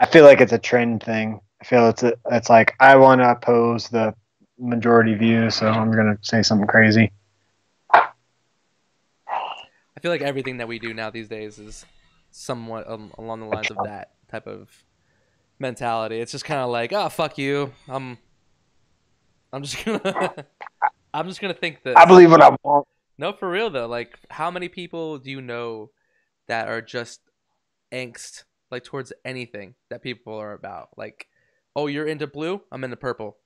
I feel like it's a trend thing. I feel it's like I want to oppose the majority view, so I'm gonna say something crazy. I feel like everything that we do now these days is somewhat along the lines of that type of mentality. It's just kind of like, oh fuck you. I'm just gonna I'm just gonna think I this. believe what I want. No, for real though. Like, how many people do you know that are just angst like towards anything that people are about? Like, oh, you're into blue, I'm into purple.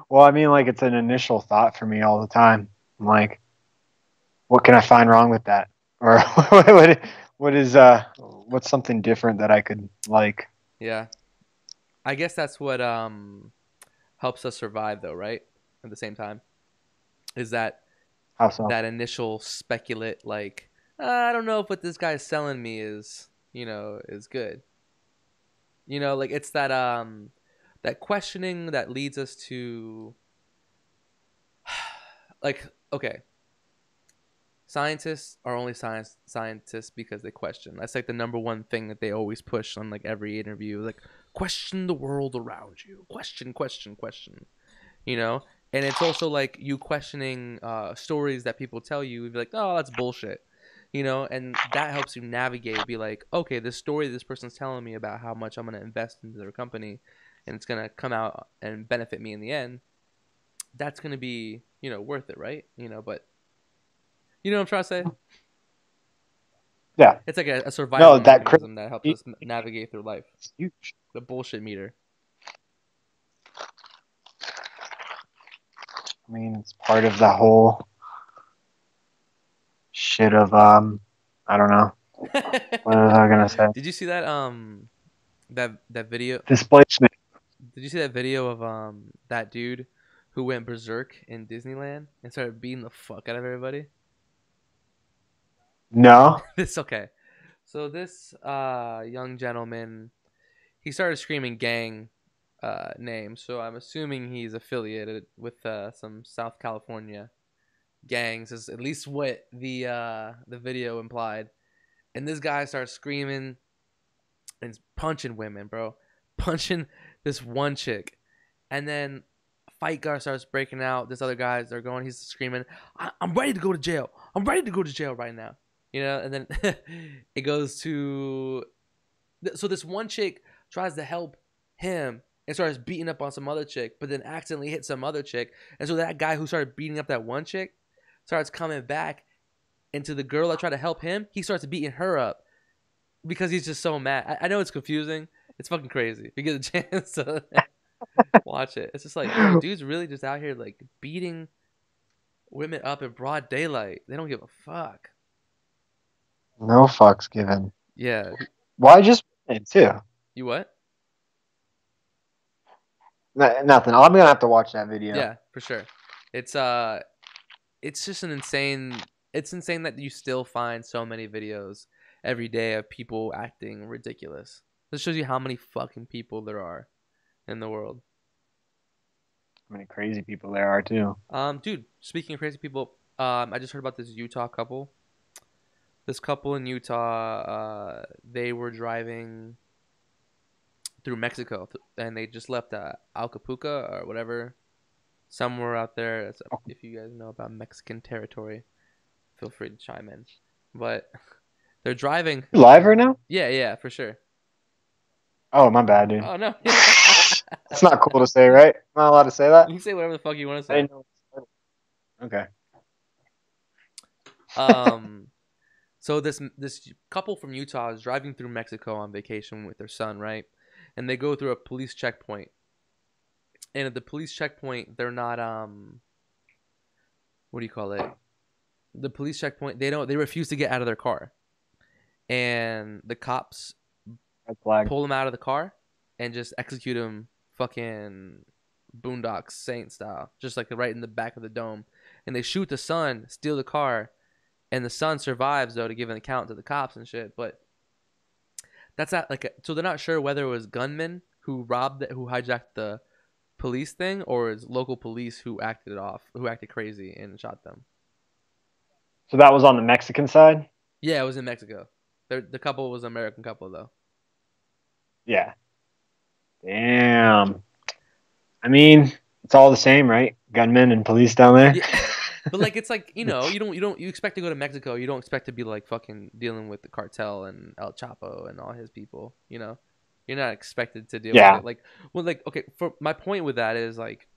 Well, I mean, like it's an initial thought for me all the time. I'm like, what can I find wrong with that? Or what is what's something different that I could like? Yeah, I guess that's what helps us survive though, right? At the same time, is that How so? that initial speculate like, I don't know if what this guy's selling me is, is good. Like it's that questioning that leads us to like, okay, scientists are only scientists because they question. That's like the number one thing that they always push on like every interview, like question the world around you. Question, question, question. You know? And it's also like you questioning stories that people tell you, you'd be like, oh, that's bullshit. And that helps you navigate, be like, okay, this story this person's telling me about how much I'm gonna invest into their company and it's gonna come out and benefit me in the end, that's gonna be, worth it, right? But you know what I'm trying to say? Yeah. It's like a survival No, that mechanism that helps us navigate through life. is huge. The bullshit meter. I mean, it's part of the whole shit of I don't know. What was I gonna say? Did you see that video? Displacement. Did you see that video of that dude who went berserk in Disneyland and started beating the fuck out of everybody? No. It's okay. So this young gentleman, he started screaming gang names. So I'm assuming he's affiliated with some South California gangs, is at least what the video implied. And this guy starts screaming and punching women, bro, punching this one chick, and then fight guard starts breaking out. This other guys are going. He's screaming, I'm ready to go to jail. I'm ready to go to jail right now." And then it goes to so this one chick tries to help him and starts beating up on some other chick, but then accidentally hits some other chick, and so that guy who started beating up that one chick starts coming back into the girl that tried to help him. He starts beating her up because he's just so mad. I know it's confusing. It's fucking crazy. If you get a chance to watch it, it's just like, bro, dude's really just out here like beating women up in broad daylight. They don't give a fuck. No fucks given. Yeah. Why just women too? You what? Nothing. I'm gonna have to watch that video. Yeah, for sure. It's it's just an insane. It's insane that you still find so many videos every day of people acting ridiculous. This shows you how many fucking people there are in the world. How many crazy people there are too. Dude, speaking of crazy people, I just heard about this Utah couple. This couple in Utah, they were driving through Mexico, and they just left Acapulco or whatever, somewhere out there. If you guys know about Mexican territory, feel free to chime in. But they're driving. You live right now? Yeah, yeah, for sure. Oh, my bad, dude. Oh no, It's not cool to say, right? I'm not allowed to say you that. can say whatever the fuck you want to I say. didn't know. Okay. Um, so this couple from Utah is driving through Mexico on vacation with their son, right? And they go through a police checkpoint. And at the police checkpoint, they're not what do you call it? The police checkpoint, they refuse to get out of their car. And the cops Red flag. pull them out of the car and just execute them fucking Boondocks Saint style, just like right in the back of the dome. And they shoot the son, steal the car, and the son survives though to give an account to the cops and shit. But that's not like so they're not sure whether it was gunmen who hijacked the police thing, or is local police who acted crazy and shot them. So that was on the Mexican side. Yeah, it was in Mexico. The couple was an American couple though. Yeah. Damn. I mean, it's all the same, right? Gunmen and police down there. Yeah, but like it's like you expect to go to Mexico. You don't expect to be like fucking dealing with the cartel and El Chapo and all his people. You're not expected to deal with Yeah. it. Like, well, like okay. For my point with that is like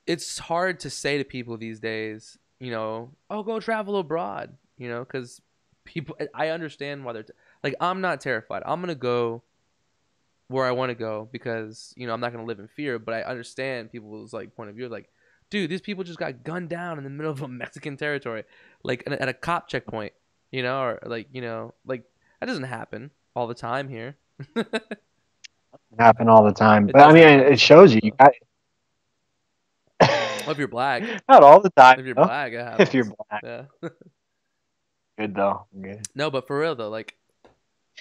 it's hard to say to people these days. Oh, go travel abroad. Because people, I understand why like I'm not terrified. I'm gonna go where I want to go because I'm not gonna live in fear. But I understand people's like point of view. Like, dude, these people just got gunned down in the middle of a Mexican territory, like at a cop checkpoint. Or like that doesn't happen all the time here. Happen all the time. It But I does mean, happen it shows sometimes you. You though. got Well, if you're black, not all the time, if you're though. black, it If you're happens. black. Yeah. Good though. Good. No, but for real though, like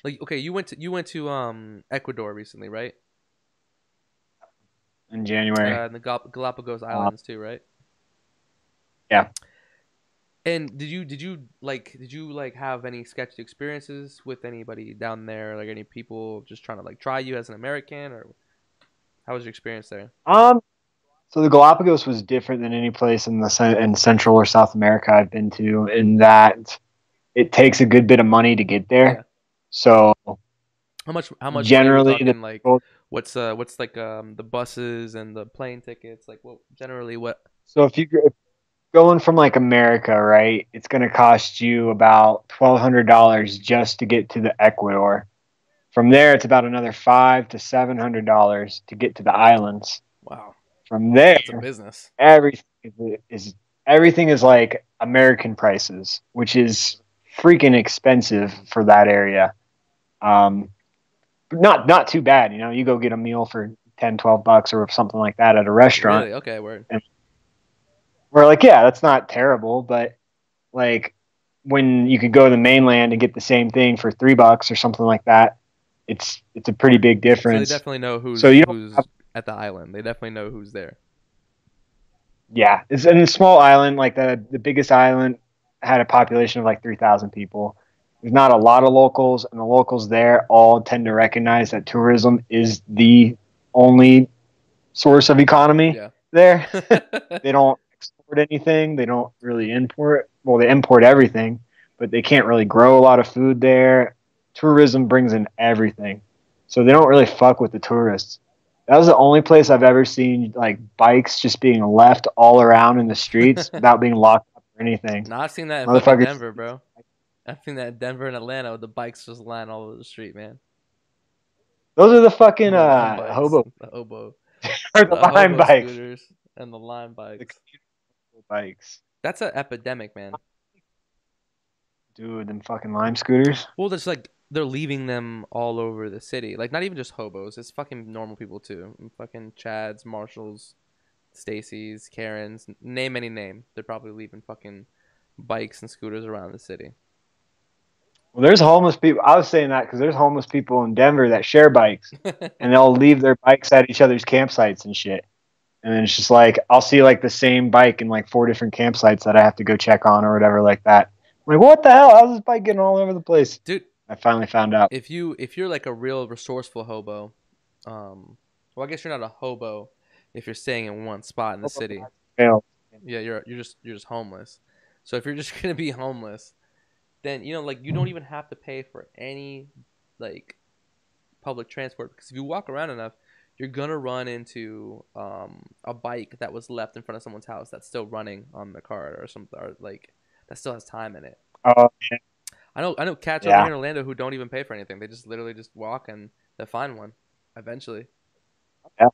okay, you went to Ecuador recently, right? In January. And the Galapagos Uh, Islands too, right? yeah. And did you like have any sketchy experiences with anybody down there, like any people just trying to like try you as an American, or how was your experience there? Um. So the Galapagos was different than any place in in Central or South America I've been to, in that it takes a good bit of money to get Yeah. there. So How much money are we generally, the talking? Like, people. what's like the buses and the plane tickets? Like, what generally what? So if you going from like America, right, it's going to cost you about $1,200 just to get to the Ecuador. From there, it's about another $500 to $700 to get to the islands. Wow, From there, that's a business. everything is everything is like American prices, which is freaking expensive for that area. Um, not too bad, you know. You go get a meal for 10, $12 or something like that at a restaurant, Really? Okay, word. and we're like, yeah, that's not terrible, but like when you could go to the mainland and get the same thing for $3 or something like that, it's a pretty big So they difference. definitely know So who's you don't have, who's at the island. They definitely know who's there. yeah, it's in a small island. Like the biggest island had a population of like 3,000 people. There's not a lot of locals, and the locals there all tend to recognize that tourism is the only source of economy Yeah. there. They don't export anything. They don't really import. Well, they import everything, but they can't really grow a lot of food there. Tourism brings in everything, so they don't really fuck with the tourists. That was the only place I've ever seen like bikes just being left all around in the streets without being locked up or anything. No, I've seen that in fucking Motherfuckers, Denver, bro. I've seen that in Denver and Atlanta with the bikes just lying all over the street, man. those are the fucking The lime bikes, hobo the hobo, or the the lime hobo bikes, scooters, and the lime the bikes. bikes, That's an epidemic, man. dude. Them fucking lime scooters. Well, there's like they're leaving them all over the city. Like not even just hobos. It's fucking normal people too. Fucking Chads, Marshalls, Stacy's, Karens. Name any name. They're probably leaving fucking bikes and scooters around the city. Well, there's homeless people. I was saying that because there's homeless people in Denver that share bikes, and they'll leave their bikes at each other's campsites and shit. And then it's just like I'll see like the same bike in like four different campsites that I have to go check on or whatever like that. I'm like, what the hell? How's this bike getting all over the place? Dude, I finally found out. if you're like a real resourceful hobo, well, I guess you're not a hobo if you're staying in one spot in the city. Fail. Yeah, you're just homeless. So if you're just gonna be homeless, then like you don't even have to pay for any like public transport because if you walk around enough, you're gonna run into a bike that was left in front of someone's house that's still running on the car or something, or like that still has time in it. Oh I know cats over here yeah, in Orlando who don't even pay for anything. They just literally just walk and they find one eventually. yeah.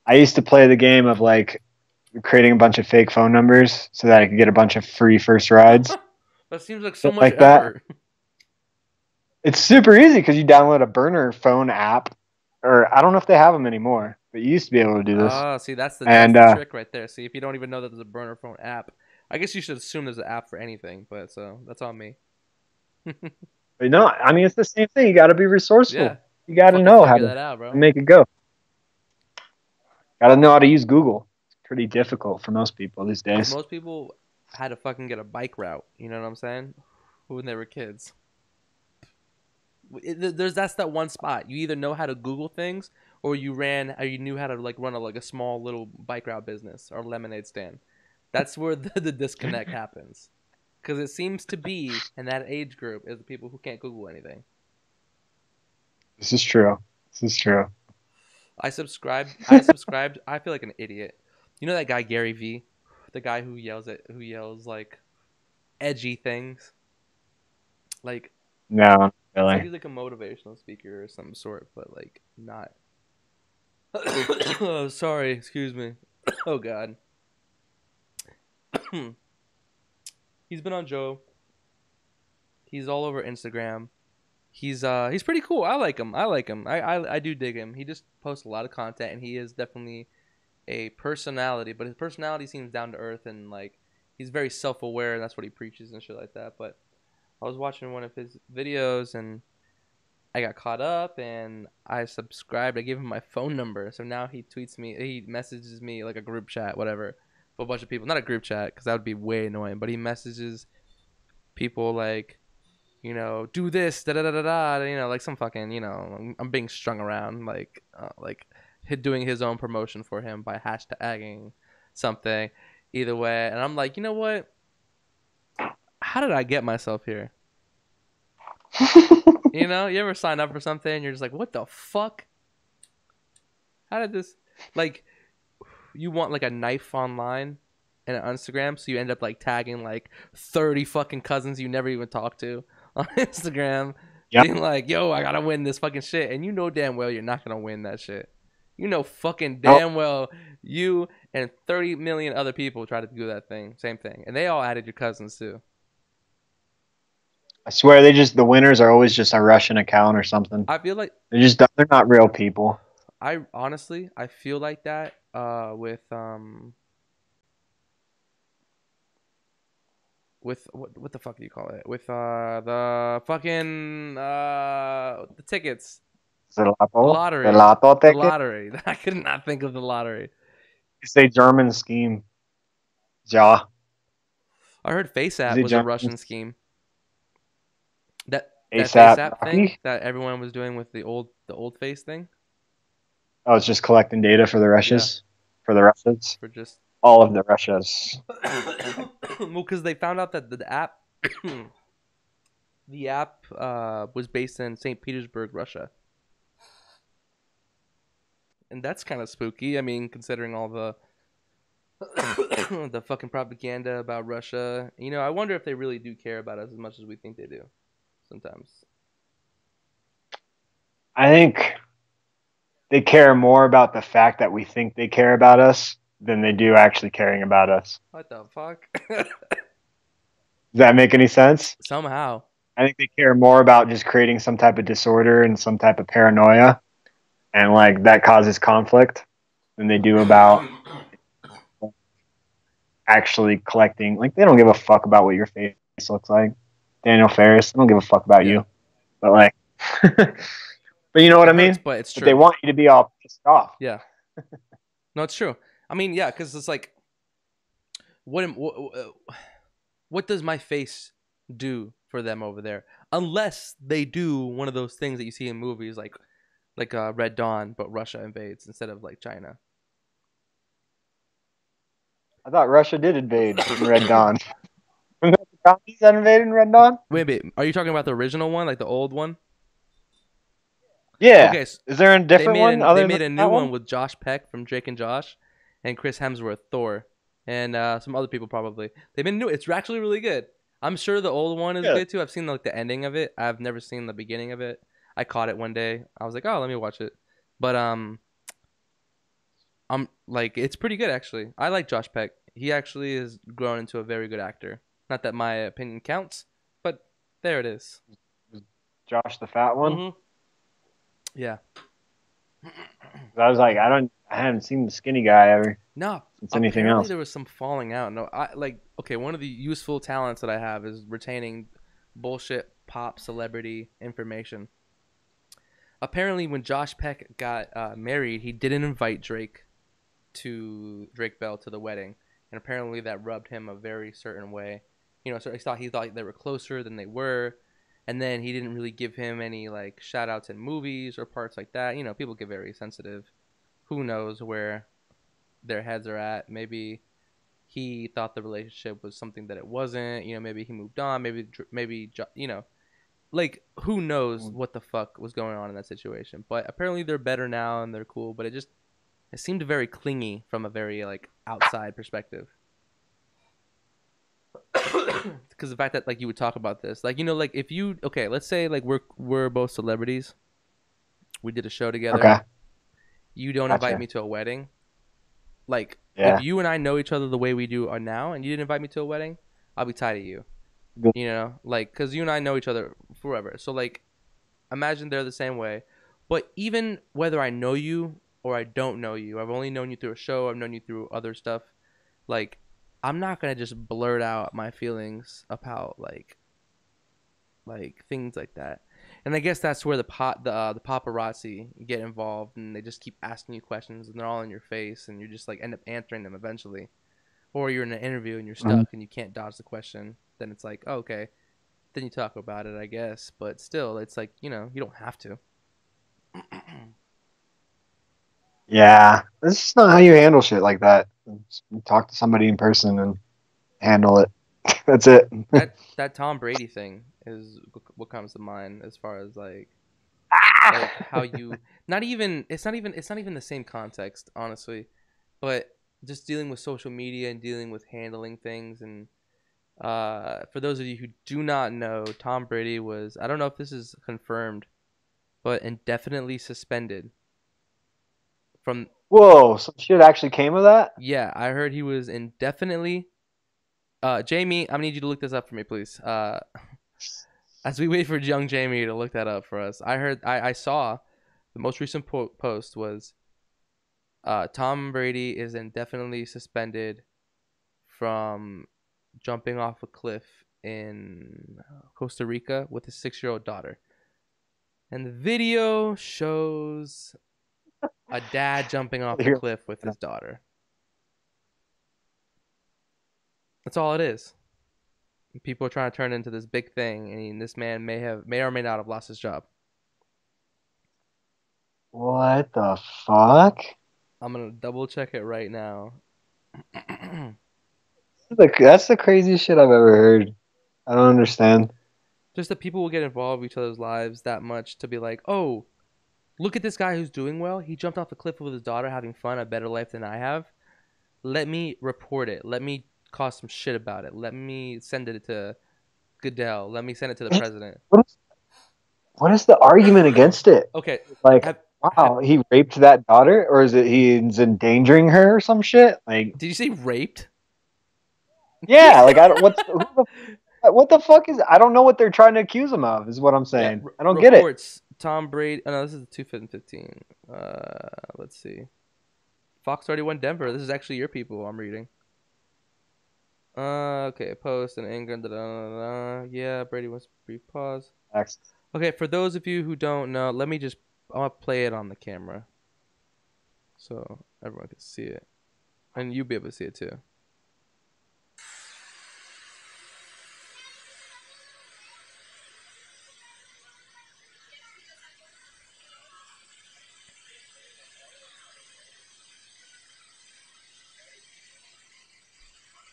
I used to play the game of like creating a bunch of fake phone numbers so that I could get a bunch of free first rides, That seems like so shit much like that. effort. It's super easy because you download a burner phone app, or I don't know if they have them anymore, but you used to be able to do this. Ah, see, that's And the trick right there. See, if you don't even know that there's a burner phone app, I guess you should assume there's an app for anything. But so that's on me. but no, I mean it's the same thing. You got to be Yeah, resourceful. You got to fucking know how figure to that out, bro. make it go. Got to know how to use Google. It's pretty difficult for most people these If days. most people had to fucking get a bike route, you know what I'm saying? when they were kids. That's that one spot. You either know how to Google things, or you knew how to like run a small little bike route business or lemonade stand. That's where the disconnect happens, because it seems to be in that age group is the people who can't Google anything. This is true. This is true. I subscribed. I subscribed. I feel like an idiot. You know that guy Gary V, the guy who yells like edgy things. Like No, it's like really. he's like a motivational speaker or some sort, but like not. Oh, sorry, excuse me. Oh God. He's been on Joe. He's all over Instagram. He's pretty cool. I like him. I like him. I do dig him. He just posts a lot of content, and he is definitely a personality. But his personality seems down to earth, and like he's very self aware, and that's what he preaches and shit like that. But I was watching one of his videos, and I got caught up, and I subscribed. I gave him my phone number, so now he tweets me. He messages me like a group chat, whatever, for a bunch of people. Not a group chat, because that would be way annoying. But he messages people like, do this, da da da da da, like some fucking, I'm being strung around, like doing his own promotion for him by hashtagging something, either way. And I'm like, you know what? How did I get myself here? You ever sign up for something and you're just like, what the fuck? How did this, like, you want like a knife online and on Instagram, so you end up like tagging like 30 fucking cousins you never even talked to on Instagram, Yep. being like, yo, I gotta win this fucking shit. And you know damn well you're not gonna win that shit. You know fucking Nope. damn well you and 30 million other people try to do that thing, same thing. And they all added your cousins too. I swear the winners are always just a Russian account or something. I feel like They're not real people. I feel like that with what the fuck do you call it? With the fucking the tickets. The Zelato? lottery. Zelato The ticket? lottery. I could not think of the lottery. It's a German scheme. Ja. I heard Is FaceApp it was a German? Russian scheme. That ASAP FaceApp thing Rocky? that everyone was doing with the old face thing. Oh, it's just collecting data for the Yeah, Russians? For the Russians? for just All of the Russias. well, because they found out that the app the app was based in St. Petersburg, Russia. And that's kind of spooky. I mean, considering all the the fucking propaganda about Russia. I wonder if they really do care about us as much as we think they do. Sometimes. I think they care more about the fact that we think they care about us than they do actually caring about us. What the fuck? Does that make any sense? Somehow. I think they care more about just creating some type of disorder and some type of paranoia, and like that causes conflict, than they do about actually collecting. Like they don't give a fuck about what your face looks like. Daniel Ferris, I don't give a fuck about Yeah. you. But like, but you know what I It hurts, mean? but it's But true. they want you to be all pissed off. Yeah. No, it's true. I mean, yeah, because it's like, what does my face do for them over there? Unless they do one of those things that you see in movies, like Red Dawn, but Russia invades instead of like China. I thought Russia did invade in Red Dawn. Remember the Commies that invaded in Red Dawn? Wait a minute, are you talking about the original one, like the old one? Yeah. Okay, so Is there a different one they other made than a new that one one? with Josh Peck from Drake and Josh, and Chris Hemsworth, Thor, and some other people probably. They've been new. It's actually really good. I'm sure the old one is Yeah. good too. I've seen like the ending of it. I've never seen the beginning of it. I caught it one day. I was like, oh, let me watch it. But I'm like, it's pretty good actually. I like Josh Peck. He actually has grown into a very good actor. Not that my opinion counts, but there it is. Josh the fat one. Mm-hmm. Yeah. I was like, I haven't seen the skinny guy ever No, since anything apparently else. there was some falling out. No, okay, one of the useful talents that I have is retaining bullshit pop celebrity information. Apparently, when Josh Peck got married, he didn't invite Drake Bell to the wedding, and apparently that rubbed him a very certain way. So he thought they were closer than they were, and then he didn't really give him any like shout outs in movies or parts like that. People get very sensitive. Who knows where their heads are at? Maybe he thought the relationship was something that it wasn't. Maybe he moved on. Maybe like who knows what the fuck was going on in that situation. But apparently they're better now and they're cool. But it seemed very clingy from a very like outside perspective. Because the fact that like you would talk about this, like like if you okay, let's say like we're both celebrities, we did a show together. Okay. You don't invite Gotcha. me to a wedding. Like Yeah. if you and I know each other the way we do are now, and you didn't invite me to a wedding, I'll be tied to you. Good. Like because you and I know each other forever. So like, imagine they're the same way. But even whether I know you or I don't know you, I've only known you through a show. I've known you through other stuff. Like, I'm not gonna just blurt out my feelings about like things like that. And I guess that's where the paparazzi get involved, and they just keep asking you questions, and they're all in your face, and you just like end up answering them eventually. Or you're in an interview and you're Mhm. stuck and you can't dodge the question. Then it's like, oh, okay, then you talk about it, I guess. But still, it's like you don't have to. Yeah. This is not how you handle shit like that. Just talk to somebody in person and handle it. That's it. That Tom Brady thing is what comes to mind as far as like how you it's not even the same context, honestly, but just dealing with social media and dealing with handling things. And for those of you who do not know, Tom Brady was, I don't know if this is confirmed, but indefinitely suspended from. Whoa, some shit actually came of that? Yeah, I heard he was indefinitely. Jamie, I'm gonna need you to look this up for me, please. As we wait for young Jamie to look that up for us, I saw the most recent post was Tom Brady is indefinitely suspended from jumping off a cliff in Costa Rica with his 6-year-old daughter. And the video shows a dad jumping off the Here. cliff with his daughter. That's all it is. People are trying to turn it into this big thing, and this man may or may not have lost his job. What the fuck? I'm gonna double check it right now. That's the craziest shit I've ever heard. I don't understand. Just that people will get involved with each other's lives that much to be like, oh, look at this guy who's doing well. He jumped off a cliff with his daughter, having fun, a better life than I have. Let me report it. Let me cause some shit about it. Let me send it to Goodell. Let me send it to the president. What is the argument against it? Okay, Like, have wow, he raped that daughter, or is it he's endangering her or some shit? Like, did you say raped? yeah, like I don't. What the fuck is? I don't know what they're trying to accuse him of. Is what I'm Yeah, saying. I don't get it. reports Tom Brady. Oh, no, this is 2015. Let's see. Fox 31 Denver. This is actually your people I'm reading. Okay, post and anger. Da, da, da, da. Yeah, Brady wants to brief pause. Next. Okay, for those of you who don't know, I'll play it on the camera so everyone can see it, and you'll be able to see it too.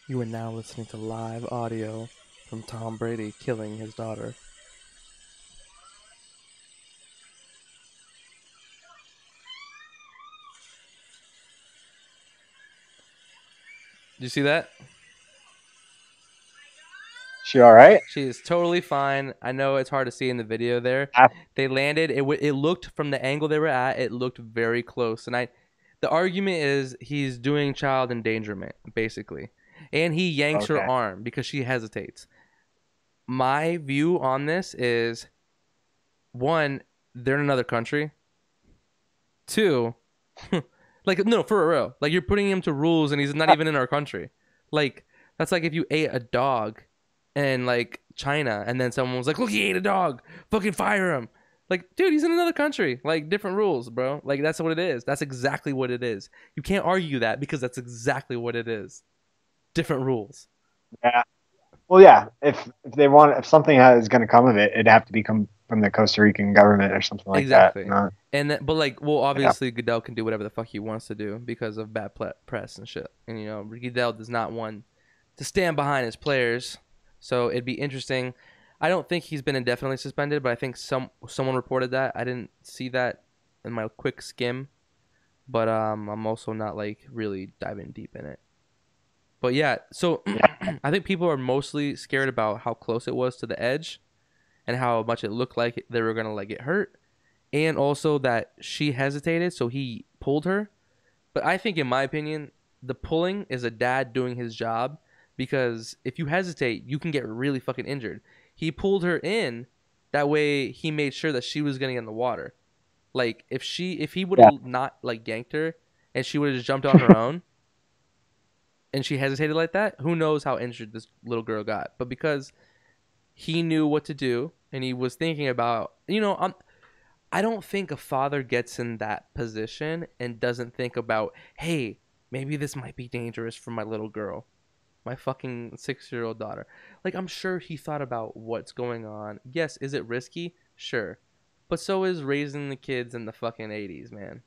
You are now listening to live audio from Tom Brady killing his daughter. Did you see that? She all right? She is totally fine. I know it's hard to see in the video there. Ah, They landed. It looked from the angle they were at. It looked very close. And the argument is he's doing child endangerment basically, and he yanks her okay. arm because she hesitates. My view on this is, one, they're in another country. Two, like no, for real. Like you're putting him to rules, and he's not even in our country. Like that's like if you ate a dog in like China, and then someone was like, "Look, he ate a dog. Fucking fire him." Like, dude, he's in another country. Like different rules, bro. Like that's what it is. That's exactly what it is. You can't argue that because that's exactly what it is. Different rules. Yeah. Well, yeah. If something is going to come of it, it'd have to become from the Costa Rican government or something like that. Exactly. Not, And then, but like, well, yeah. obviously Goodell can do whatever the fuck he wants to do because of bad press and shit. And Goodell does not want to stand behind his players, so it'd be interesting. I don't think he's been indefinitely suspended, but I think someone reported that. I didn't see that in my quick skim, but I'm also not like really diving deep in it. But yeah, so Yeah. I think people are mostly scared about how close it was to the edge and how much it looked like they were gonna like get hurt, and also that she hesitated, so he pulled her. But I think, in my opinion, the pulling is a dad doing his job because if you hesitate, you can get really fucking injured. He pulled her in, that way he made sure that she was gonna get in the water. Like if he would Yeah. have not like yanked her and she would have just jumped on her own and she hesitated like that, who knows how injured this little girl got. But because he knew what to do and he was thinking about, I don't think a father gets in that position and doesn't think about, hey, maybe this might be dangerous for my little girl, my fucking 6-year-old daughter. Like, I'm sure he thought about what's going on. Yes, is it risky? Sure. But so is raising the kids in the fucking 80s, man.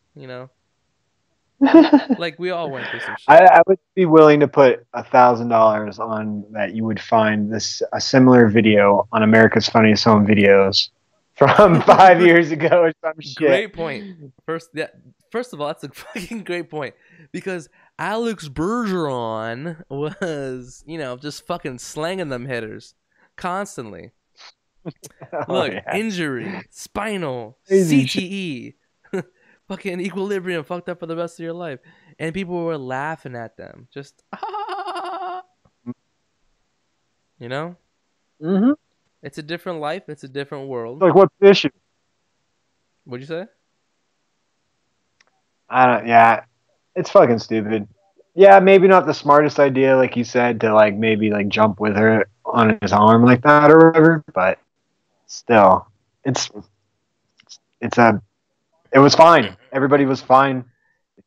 Like, we all went through some shit. I would be willing to put $1,000 on that you would find a similar video on America's Funniest Home Videos from 5 years ago or some shit. Great point. First of all, that's a fucking great point because Alex Bergeron was, just fucking slanging them hitters constantly. Oh, Look, yeah. injury, spinal, Crazy shit. CTE, fucking equilibrium fucked up for the rest of your life, and people were laughing at them. Just you know, Mm-hmm. it's a different life. It's a different world. Like what issue? What'd you say? I don't. Yeah, it's fucking stupid. Yeah, maybe not the smartest idea, like you said, to like maybe like jump with her on his arm like that or whatever. But still, it's it's a it was fine. Everybody was fine.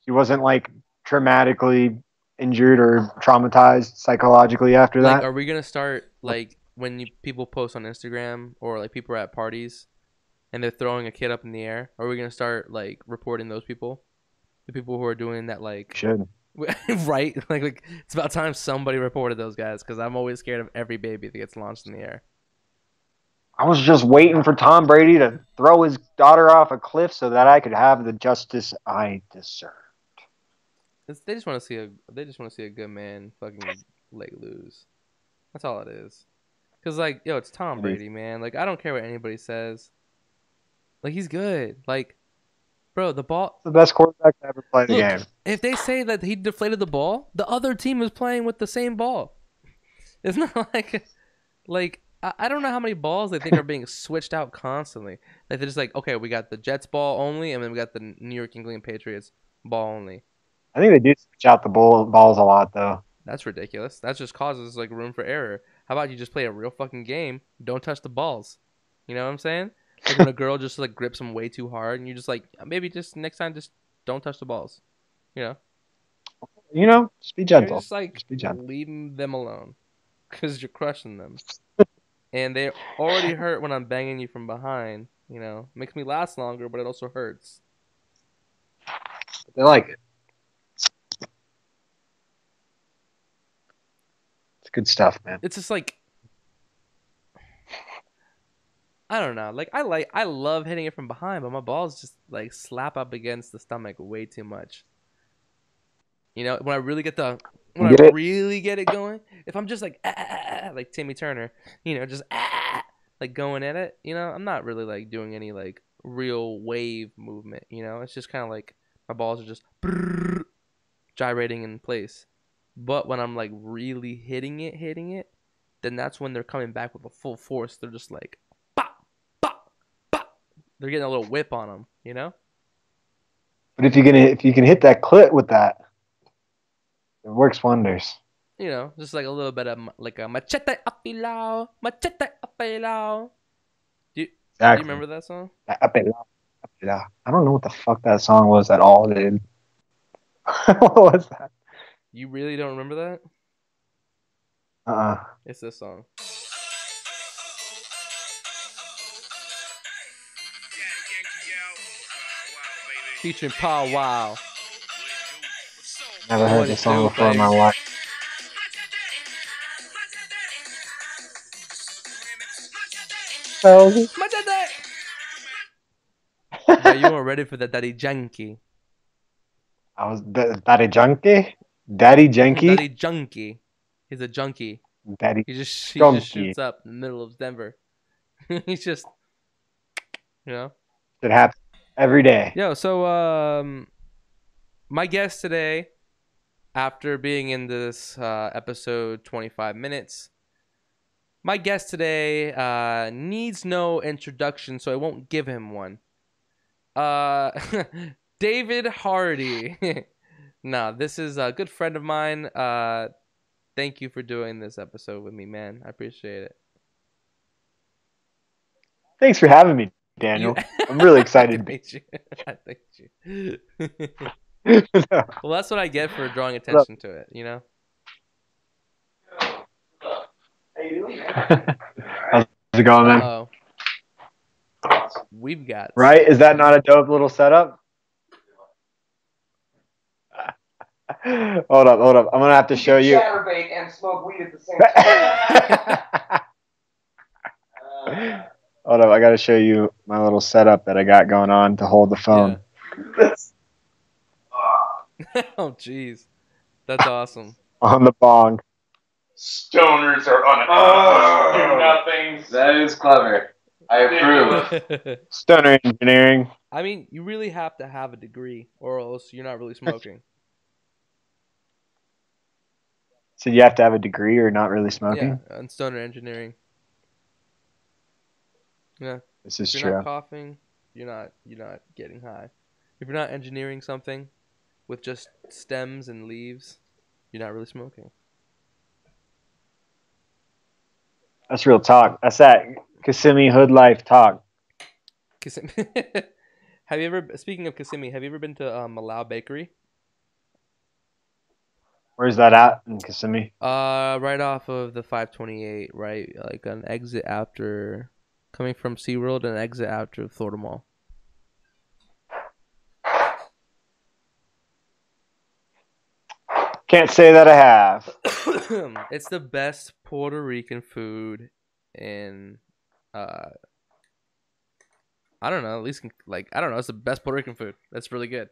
She wasn't like traumatically injured or traumatized psychologically after Like, that. are we gonna start like when people post on Instagram or like people are at parties and they're throwing a kid up in the air? Are we gonna start like reporting those people, the people who are doing that? Like, Should. right? Like it's about time somebody reported those guys because I'm always scared of every baby that gets launched in the air. I was just waiting for Tom Brady to throw his daughter off a cliff so that I could have the justice I deserve. They just want to see a good man fucking like lose. That's all it is. Cause like it's Tom Brady, man. Like I don't care what anybody says. Like he's good. Like bro, the ball. The best quarterback to ever play the Look, game. if they say that he deflated the ball, the other team is playing with the same ball. It's not like I don't know how many balls they think are being switched out constantly. Like they're just like, okay, we got the Jets ball only, and then we got the New York England Patriots ball only. I think they do switch out the balls a lot, though. That's ridiculous. That just causes like room for error. How about you just play a real fucking game? Don't touch the balls. You know what I'm saying? Like when a girl just like grips them way too hard, and you just like maybe just next time just don't touch the balls. You know? Just be Maybe gentle. just like Just be gentle. leave them alone, cause you're crushing them, and they already hurt when I'm banging you from behind. Makes me last longer, but it also hurts. They like it. It's good stuff, man. It's just like I don't know. Like I love hitting it from behind, but my balls just like slap up against the stomach way too much. When I really Get it? really get it going, if I'm just like like Timmy Turner, just like going at it, I'm not really like doing any like real wave movement. It's just kind of like my balls are just gyrating in place. But when I'm like really hitting it, then that's when they're coming back with a full force. They're just like pop, pop, pop. They're getting a little whip on them. But if you can hit that clit with that, it works wonders. Just like a little bit of like a machete apilao, machete apilao. Do you Exactly. remember that song? I don't know what the fuck that song was at all, dude. What was that? You really don't remember that? Uh-uh. It's this song. Featuring Paul Wow. Never What heard it this song do, before in my baby? life. Oh. But you weren't ready for the Daddy Janky. I was Daddy Junkie? Daddy Janky? Daddy Junky. He's a junkie. Daddy He just Junkie. shoots up in the middle of Denver. He's just, you know. It happens every day. Yo, so my guest today, after being in this episode 25 minutes, my guest today needs no introduction, so I won't give him one. David Hardy. Nah, this is a good friend of mine. Thank you for doing this episode with me, man. I appreciate it. Thanks for having me, You, Daniel. I'm really I excited. thanked you. I thanked you. No. Well, that's what I get for drawing Look. attention to it, you know? How's it going, man? Uh-oh. We've got Right? Is that not a dope little setup? Hold up. I'm gonna have to show you. Chatterbait and smoke weed at the same time. Hold up, I gotta show you my little setup that I got going on to hold the phone. Yeah. Oh, jeez. That's awesome. On the bong. Stoners are uneconomical. Do nothing. That is clever. I approve. Stoner engineering. I mean, you really have to have a degree, or else you're not really smoking. So you have to have a degree or not really smoking? Yeah, and stoner engineering. Yeah. This is If you're true. not coughing, you're not getting high. If you're not engineering something with just stems and leaves, you're not really smoking. That's real talk. That's that Kissimmee hood life talk. Kissimmee. Have you ever? Speaking of Kissimmee, have you ever been to Malau Bakery? Where's that at in Kissimmee? Right off of the 528, right? Like an exit after coming from SeaWorld and an exit after Florida Mall. Can't say that I have. It's the best Puerto Rican food in I don't know, at least like I don't know, it's the best Puerto Rican food. That's really good.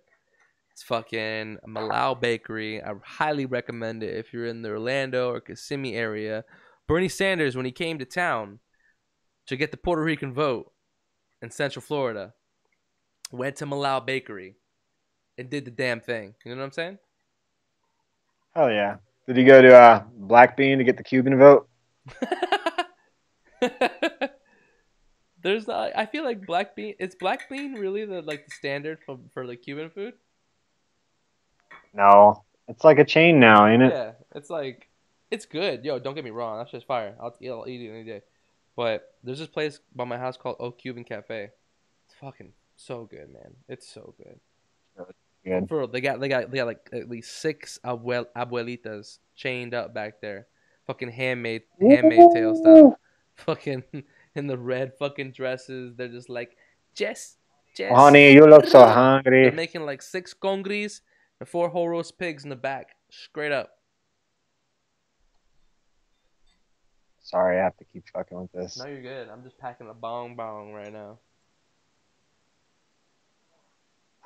It's fucking Malau Bakery. I highly recommend it if you're in the Orlando or Kissimmee area. Bernie Sanders, when he came to town to get the Puerto Rican vote in Central Florida, went to Malau Bakery and did the damn thing. You know what I'm saying? Hell yeah. Did he go to Black Bean to get the Cuban vote? There's not. I feel like black bean. Is black bean really the standard for like Cuban food? No. It's like a chain now, ain't it? Yeah, it's like it's good. Yo, don't get me wrong. That's just fire. I'll eat it any day. But there's this place by my house called O Cuban Cafe. It's fucking so good, man. It's so good. Good. For they got like at least 6 abuelitas chained up back there. Fucking handmade tail style. Fucking in the red fucking dresses. They're just like, Jess. Oh, honey, you look so They're hungry. making like 6 congris and 4 whole roast pigs in the back. Straight up. Sorry, I have to keep fucking with this. No, you're good. I'm just packing a bong right now.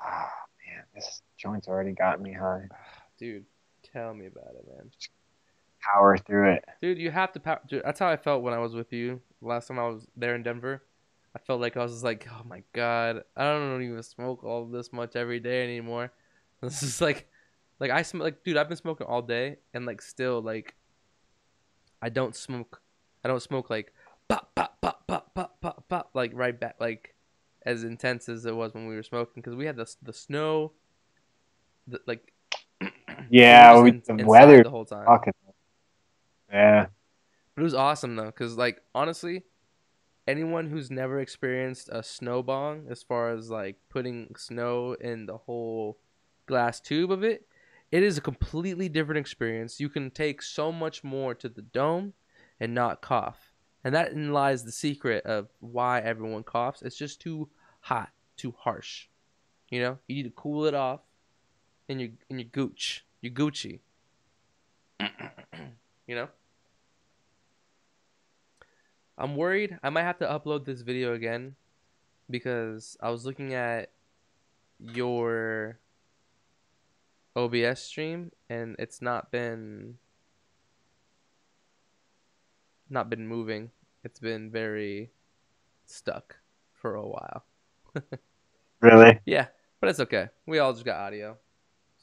Oh, man, this joint's already got me high. Dude, tell me about it, man. Power through it. Dude, you have to power. Dude, that's how I felt when I was with you last time I was there in Denver. I felt like I was just like, oh my god, I don't even smoke all this much every day anymore. This is like I smoke like, dude, I've been smoking all day and like still like I don't smoke like pop pop pop pop pop pop pop like right back like as intense as it was when we were smoking because we had the snow, like Yeah, we were the inside weather. the whole time. Fucking. Yeah. But it was awesome though, cause like honestly, anyone who's never experienced a snow bong, as far as like putting snow in the whole glass tube of it, it is a completely different experience. You can take so much more to the dome and not cough. And that lies the secret of why everyone coughs. It's just too hot, too harsh. You know, you need to cool it off in your gooch, your Gucci. You know, I'm worried I might have to upload this video again because I was looking at your OBS stream and it's not been moving. It's been very stuck for a while. Really? Yeah, but it's okay. We all just got audio.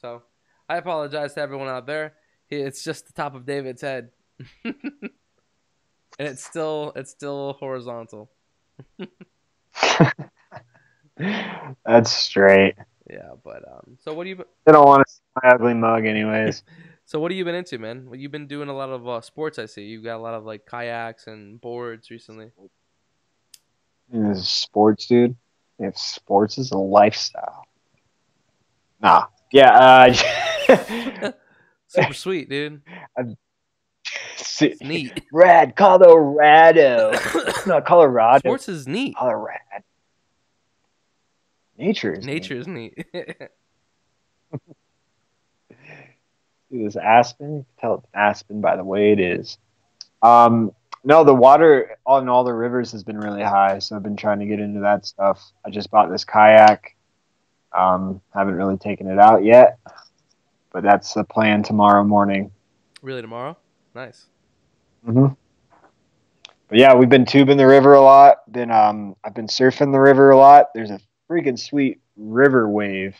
So I apologize to everyone out there. It's just the top of David's head. And it's still horizontal. That's straight. Yeah, but so what do you They don't want to see my ugly mug, anyways. so what have you been into, man? Well, you've been doing a lot of sports. I see you got a lot of like kayaks and boards recently. This is sports, dude. If sports is a lifestyle. Nah. Yeah. Super sweet, dude. It's neat. Rad, Colorado. No, Colorado. Sports is neat. Colorado. Nature is neat. See this aspen? You can tell it's aspen by the way it is. No, the water on all the rivers has been really high, so I've been trying to get into that stuff. I just bought this kayak. Haven't really taken it out yet, but that's the plan tomorrow morning. Really, tomorrow? Nice. But yeah, we've been tubing the river a lot. I've been surfing the river a lot. There's a freaking sweet river wave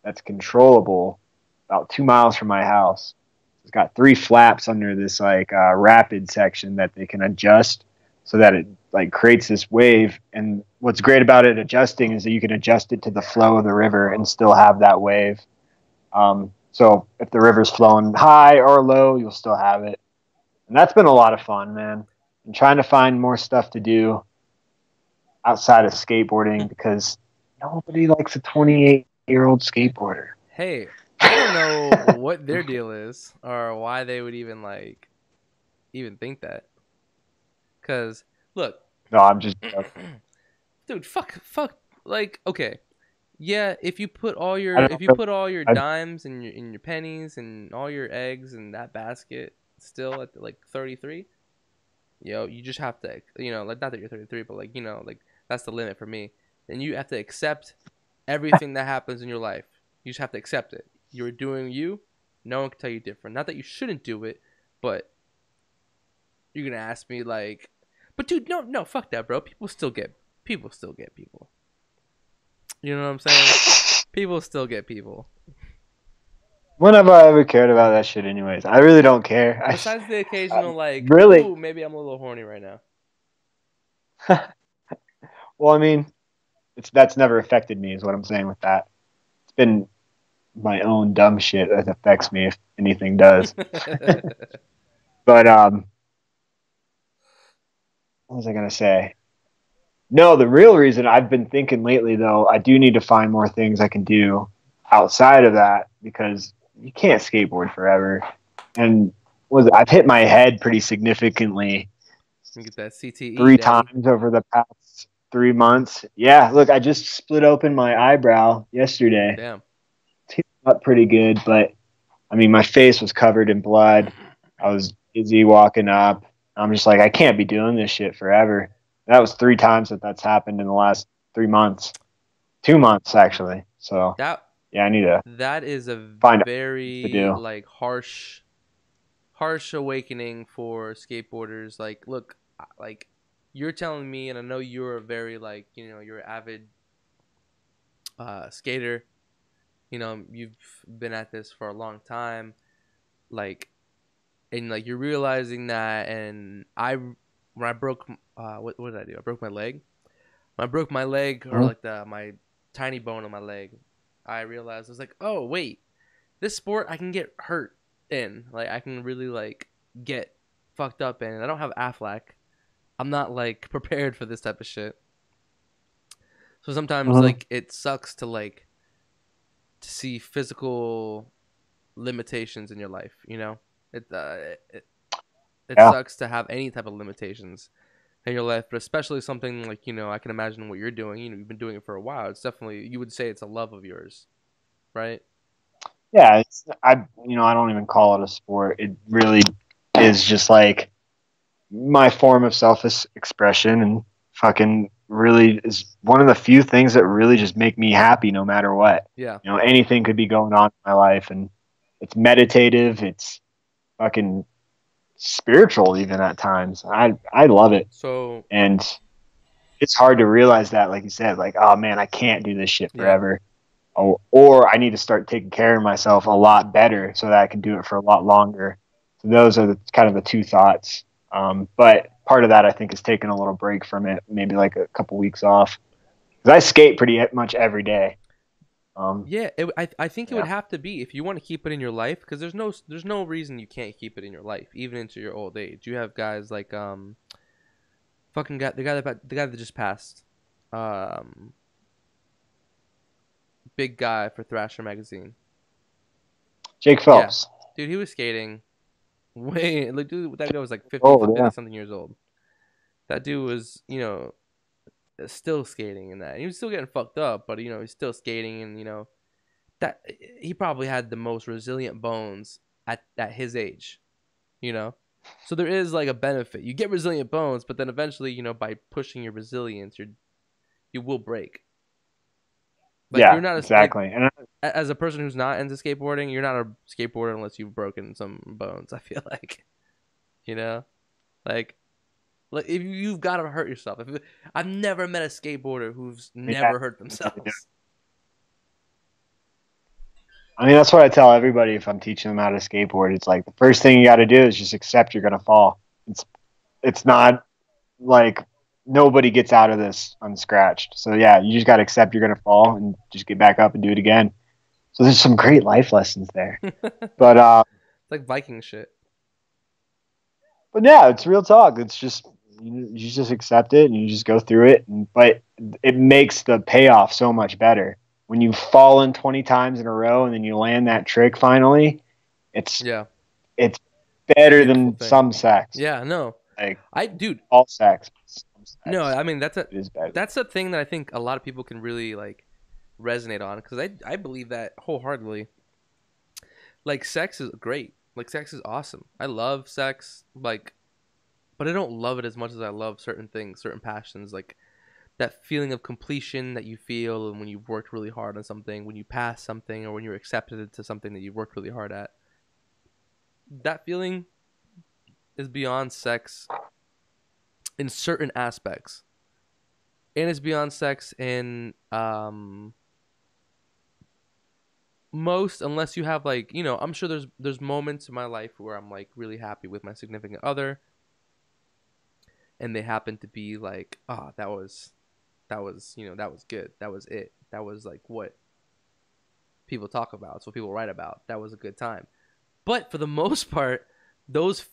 that's controllable about 2 miles from my house. It's got 3 flaps under this like rapid section that they can adjust so that it like creates this wave. And what's great about it adjusting is that you can adjust it to the flow of the river and still have that wave. So if the river's flowing high or low, you'll still have it. And that's been a lot of fun, man. I'm trying to find more stuff to do outside of skateboarding because nobody likes a 28-year-old skateboarder. Hey, I don't know what their deal is or why they would even think that. Cause look, No, I'm just dude, fuck, like okay, yeah. If you put all your dimes and your pennies and all your eggs in that basket, still at like 33, you just have to, like not that you're 33, but like like that's the limit for me. And you have to accept everything that happens in your life. You just have to accept it. You're doing you. No one can tell you different. Not that you shouldn't do it, but you're gonna ask me like, but dude, no, fuck that, bro. People still get people. You know what I'm saying? People still get people. When have I ever cared about that shit anyways? I really don't care. Besides the occasional like, really? Ooh, maybe I'm a little horny right now. Well, I mean, that's never affected me is what I'm saying with that. It's been my own dumb shit that affects me if anything does. But what was I gonna say? No, the real reason I've been thinking lately, though, I do need to find more things I can do outside of that because you can't skateboard forever. And I've hit my head pretty significantly. You get that CTE 3 times over the past 3 months. Yeah, look, I just split open my eyebrow yesterday. Damn. It's healing up pretty good, but I mean, my face was covered in blood. I was dizzy walking up. I'm just like, I can't be doing this shit forever. That was 3 times that's happened in the last 3 months. 2 months, actually. So, yeah, I need to. That is a very like harsh awakening for skateboarders. Like, look, like you're telling me, and I know you're a very like you're an avid skater. You've been at this for a long time, like, and like you're realizing that. And when I broke, what did I do? I broke my leg. When I broke my leg, or like my tiny bone on my leg, I realized I was like, oh wait, this sport I can get hurt in. Like I can really like get fucked up in. I don't have Aflac. I'm not like prepared for this type of shit. So sometimes like it sucks to like to see physical limitations in your life. You know, it it Yeah. sucks to have any type of limitations in your life, but especially something like, I can imagine what you're doing. You've been doing it for a while. It's definitely, you would say it's a love of yours, right? Yeah, I don't even call it a sport. It really is just like my form of self-expression, and fucking really is one of the few things that really just make me happy no matter what. Yeah. Anything could be going on in my life, and it's meditative, it's fucking spiritual even at times. I love it. So And it's hard to realize that, like you said, like, oh man, I can't do this shit yeah. forever. Or I need to start taking care of myself a lot better so that I can do it for a lot longer. So those are kind of the two thoughts. But part of that, I think, is taking a little break from it, maybe like a couple weeks off. Because I skate pretty much every day. Yeah, I think it would have to be if you want to keep it in your life, because there's no reason you can't keep it in your life, even into your old age. You have guys like fucking guy the guy that just passed, big guy for Thrasher magazine. Jake Phelps. Yeah. Dude, he was skating way like, dude, that guy was like 50 yeah. something years old. That dude was, still skating in that. He was still getting fucked up, but he's still skating, and that he probably had the most resilient bones at his age, So there is like a benefit. You get resilient bones, but then eventually, by pushing your resilience, you will break. Like, yeah, you're not exactly. And as a person who's not into skateboarding, you're not a skateboarder unless you've broken some bones. I feel like, like if you've got to hurt yourself. I've never met a skateboarder who's never hurt themselves. I mean, that's what I tell everybody if I'm teaching them how to skateboard. It's like the first thing you got to do is just accept you're gonna fall. It's not like nobody gets out of this unscratched. So yeah, you just got to accept you're gonna fall and just get back up and do it again. So there's some great life lessons there. But it's like Viking shit. But yeah, it's real talk. It's just you just accept it and you just go through it. But it makes the payoff so much better when you've fallen 20 times in a row and then you land that trick finally. It's better than some sex. Yeah, no. Like all sex. No, I mean that's a thing that I think a lot of people can really like resonate on, because I believe that wholeheartedly. Like, sex is great. Like, sex is awesome. I love sex, like, but I don't love it as much as I love certain things, certain passions, like that feeling of completion that you feel when you've worked really hard on something, when you pass something, or when you're accepted into something that you've worked really hard at. That feeling is beyond sex in certain aspects. And it's beyond sex in most, unless you have like, I'm sure there's moments in my life where I'm like really happy with my significant other, and they happen to be like, oh, that was that was good, that was it, that was like what people talk about, it's what people write about, that was a good time. But for the most part, those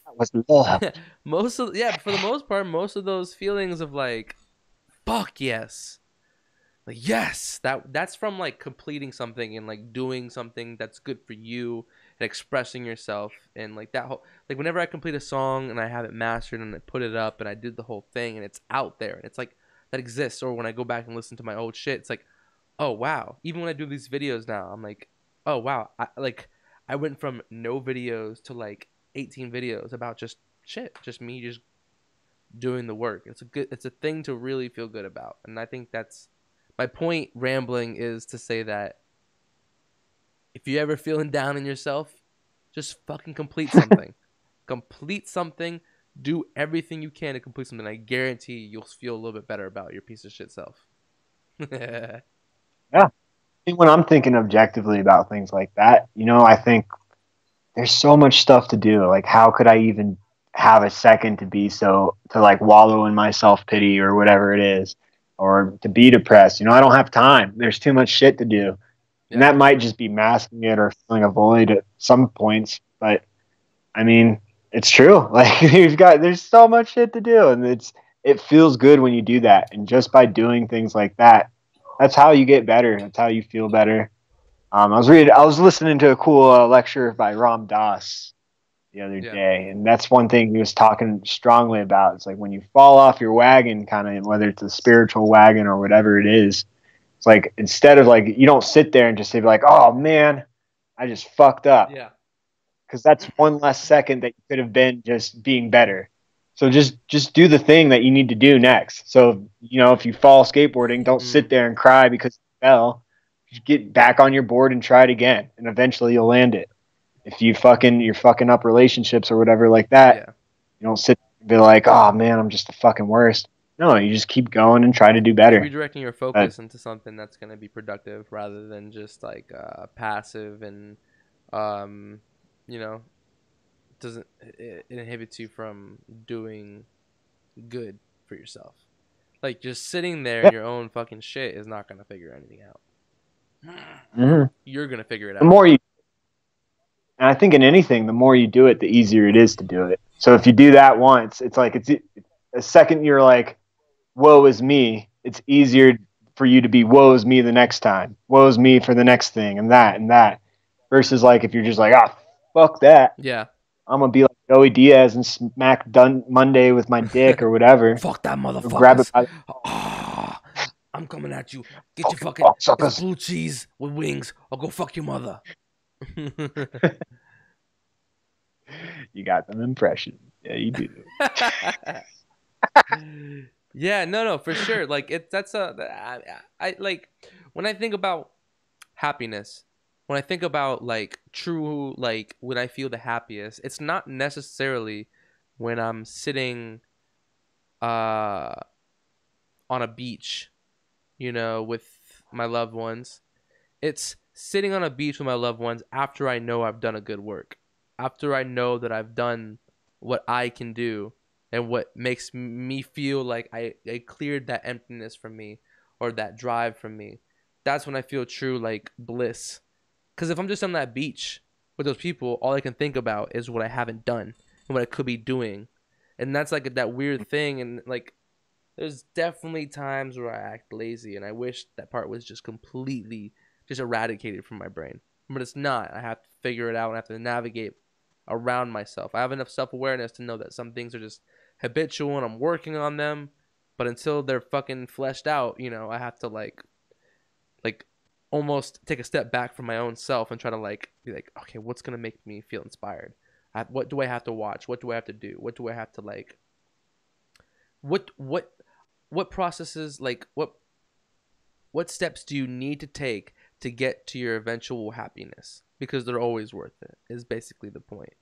most of those feelings of like, fuck yes, like, yes, that's from like completing something and like doing something that's good for you and expressing yourself, and like that whole, like, whenever I complete a song and I have it mastered and I put it up and I did the whole thing and it's out there and it's like that exists, or when I go back and listen to my old shit, it's like, oh wow. Even when I do these videos now, I'm like, oh wow, I went from no videos to like 18 videos about just shit, just me just doing the work. It's a thing to really feel good about, and I think that's my point. Rambling is to say that if you're ever feeling down in yourself, just fucking complete something. Complete something. Do everything you can to complete something. I guarantee you'll feel a little bit better about your piece of shit self. Yeah. When I'm thinking objectively about things like that, I think there's so much stuff to do. Like, how could I even have a second to like wallow in my self-pity or whatever it is, or to be depressed? I don't have time. There's too much shit to do. And that might just be masking it or filling a void at some points. But I mean, it's true. Like, there's so much shit to do, and it feels good when you do that. And just by doing things like that, that's how you get better. That's how you feel better. I was listening to a cool lecture by Ram Dass the other day, and that's one thing he was talking strongly about. It's like when you fall off your wagon, kind of whether it's a spiritual wagon or whatever it is. It's like instead of like you don't sit there and just say like, "Oh man, I just fucked up," Yeah. because that's one less second that you could have been just being better. So just do the thing that you need to do next. So if you fall skateboarding, don't sit there and cry because you fell. Just get back on your board and try it again, and eventually you'll land it. If you're fucking up relationships or whatever like that, you don't sit and be like, "Oh man, I'm just the fucking worst." No, you just keep going and try to do better. Redirecting your focus into something that's going to be productive rather than just like passive and it inhibits you from doing good for yourself. Like just sitting there in your own fucking shit is not going to figure anything out. You're going to figure it out. The more you, and I think in anything, the more you do it, the easier it is to do it. So if you do that once, it's like it's a second you're like, "Woe is me." It's easier for you to be "Woe is me" the next time. "Woe is me" for the next thing, and that. Versus like if you're just like, "Ah, fuck that." Yeah. I'm gonna be like WoeIsDead and smack done Monday with my dick or whatever. Fuck that motherfucker. Grab it by I'm coming at you. Get your fucking it's blue cheese with wings. I'll go fuck your mother. You got them impressions. Yeah, you do. Yeah, no, for sure. Like I like when I think about happiness, when I think about like true, like when I feel the happiest, it's not necessarily when I'm sitting on a beach, with my loved ones. It's sitting on a beach with my loved ones after I know I've done a good work, after I know that I've done what I can do and what makes me feel like I cleared that emptiness from me or that drive from me. That's when I feel true like bliss. Because if I'm just on that beach with those people, all I can think about is what I haven't done and what I could be doing. And that's like that weird thing. And like there's definitely times where I act lazy and I wish that part was just completely just eradicated from my brain. But it's not. I have to figure it out and I have to navigate around myself. I have enough self-awareness to know that some things are just habitual and I'm working on them. But until they're fucking fleshed out, I have to like almost take a step back from my own self and try to like be like, okay, what's gonna make me feel inspired? What do I have to watch? What do I have to do? What do I have to like? What processes like what steps do you need to take to get to your eventual happiness? Because they're always worth it. Is basically the point,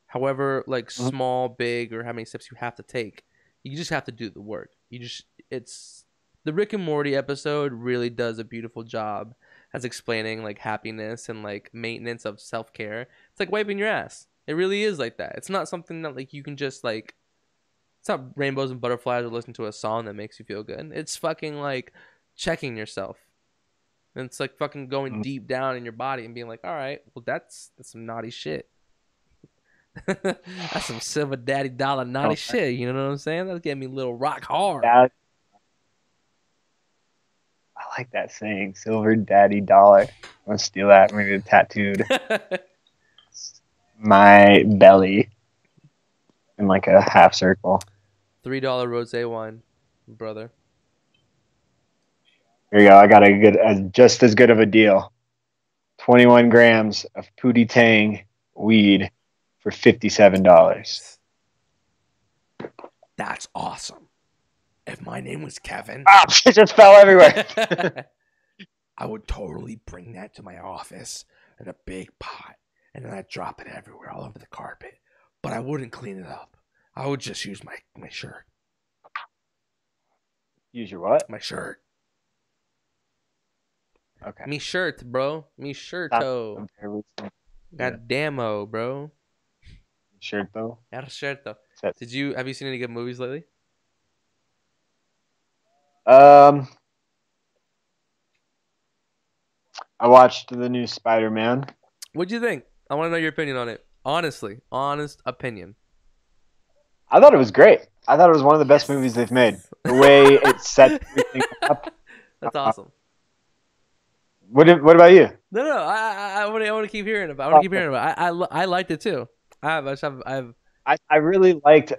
However, like small, big, or how many steps you have to take, you just have to do the work. It's the Rick and Morty episode really does a beautiful job as explaining like happiness and like maintenance of self-care. It's like wiping your ass. It really is like that. It's not something that like you can just like, it's not rainbows and butterflies or listen to a song that makes you feel good. It's fucking like checking yourself. And it's like fucking going deep down in your body and being like, all right, well that's some naughty shit. That's some silver daddy dollar naughty shit. You know what I'm saying? That's getting me a little rock hard. Yeah. I like that saying, silver daddy dollar. I'm gonna steal that. I'm gonna get it tattooed. My belly in like a half circle. $3 rosé wine, brother. Here you go. I got just as good of a deal. 21 grams of Pootie Tang weed for $57. That's awesome. If my name was Kevin, it just fell everywhere. I would totally bring that to my office in a big pot, and then I'd drop it everywhere, all over the carpet. But I wouldn't clean it up. I would just use my shirt. Use your what? My shirt. Okay. Me shirt, bro. Me shirto. God damn-o, bro. Shirto. Shirto. Have you seen any good movies lately? I watched the new Spider-Man. What'd you think? I want to know your opinion on it. Honestly, honest opinion. I thought it was great. I thought it was one of the best movies they've made. The way it set everything up. That's awesome. What about you? No. I want to keep hearing about. I want to keep hearing about. I liked it too. I really liked.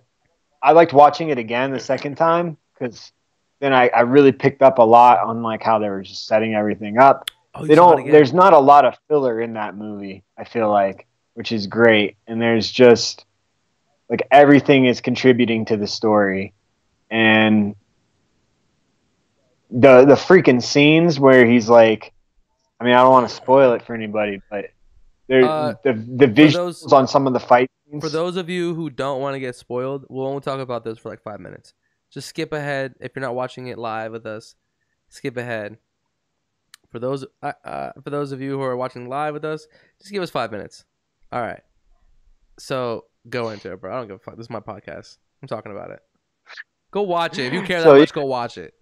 I liked watching it again the second time because then I really picked up a lot on like how they were just setting everything up. Oh, you They saw it don't. again. There's not a lot of filler in that movie. I feel like, which is great, and there's just like everything is contributing to the story, and the freaking scenes where he's like, I mean, I don't want to spoil it for anybody, but there the For visuals on some of the fight For scenes. those of you who don't want to get spoiled, we'll only talk about this for like 5 minutes. Just skip ahead if you're not watching it live with us. Skip ahead. For those of you who are watching live with us, just give us 5 minutes. All right. So go into it, bro. I don't give a fuck. This is my podcast. I'm talking about it. Go watch it. If you care that much, go watch it.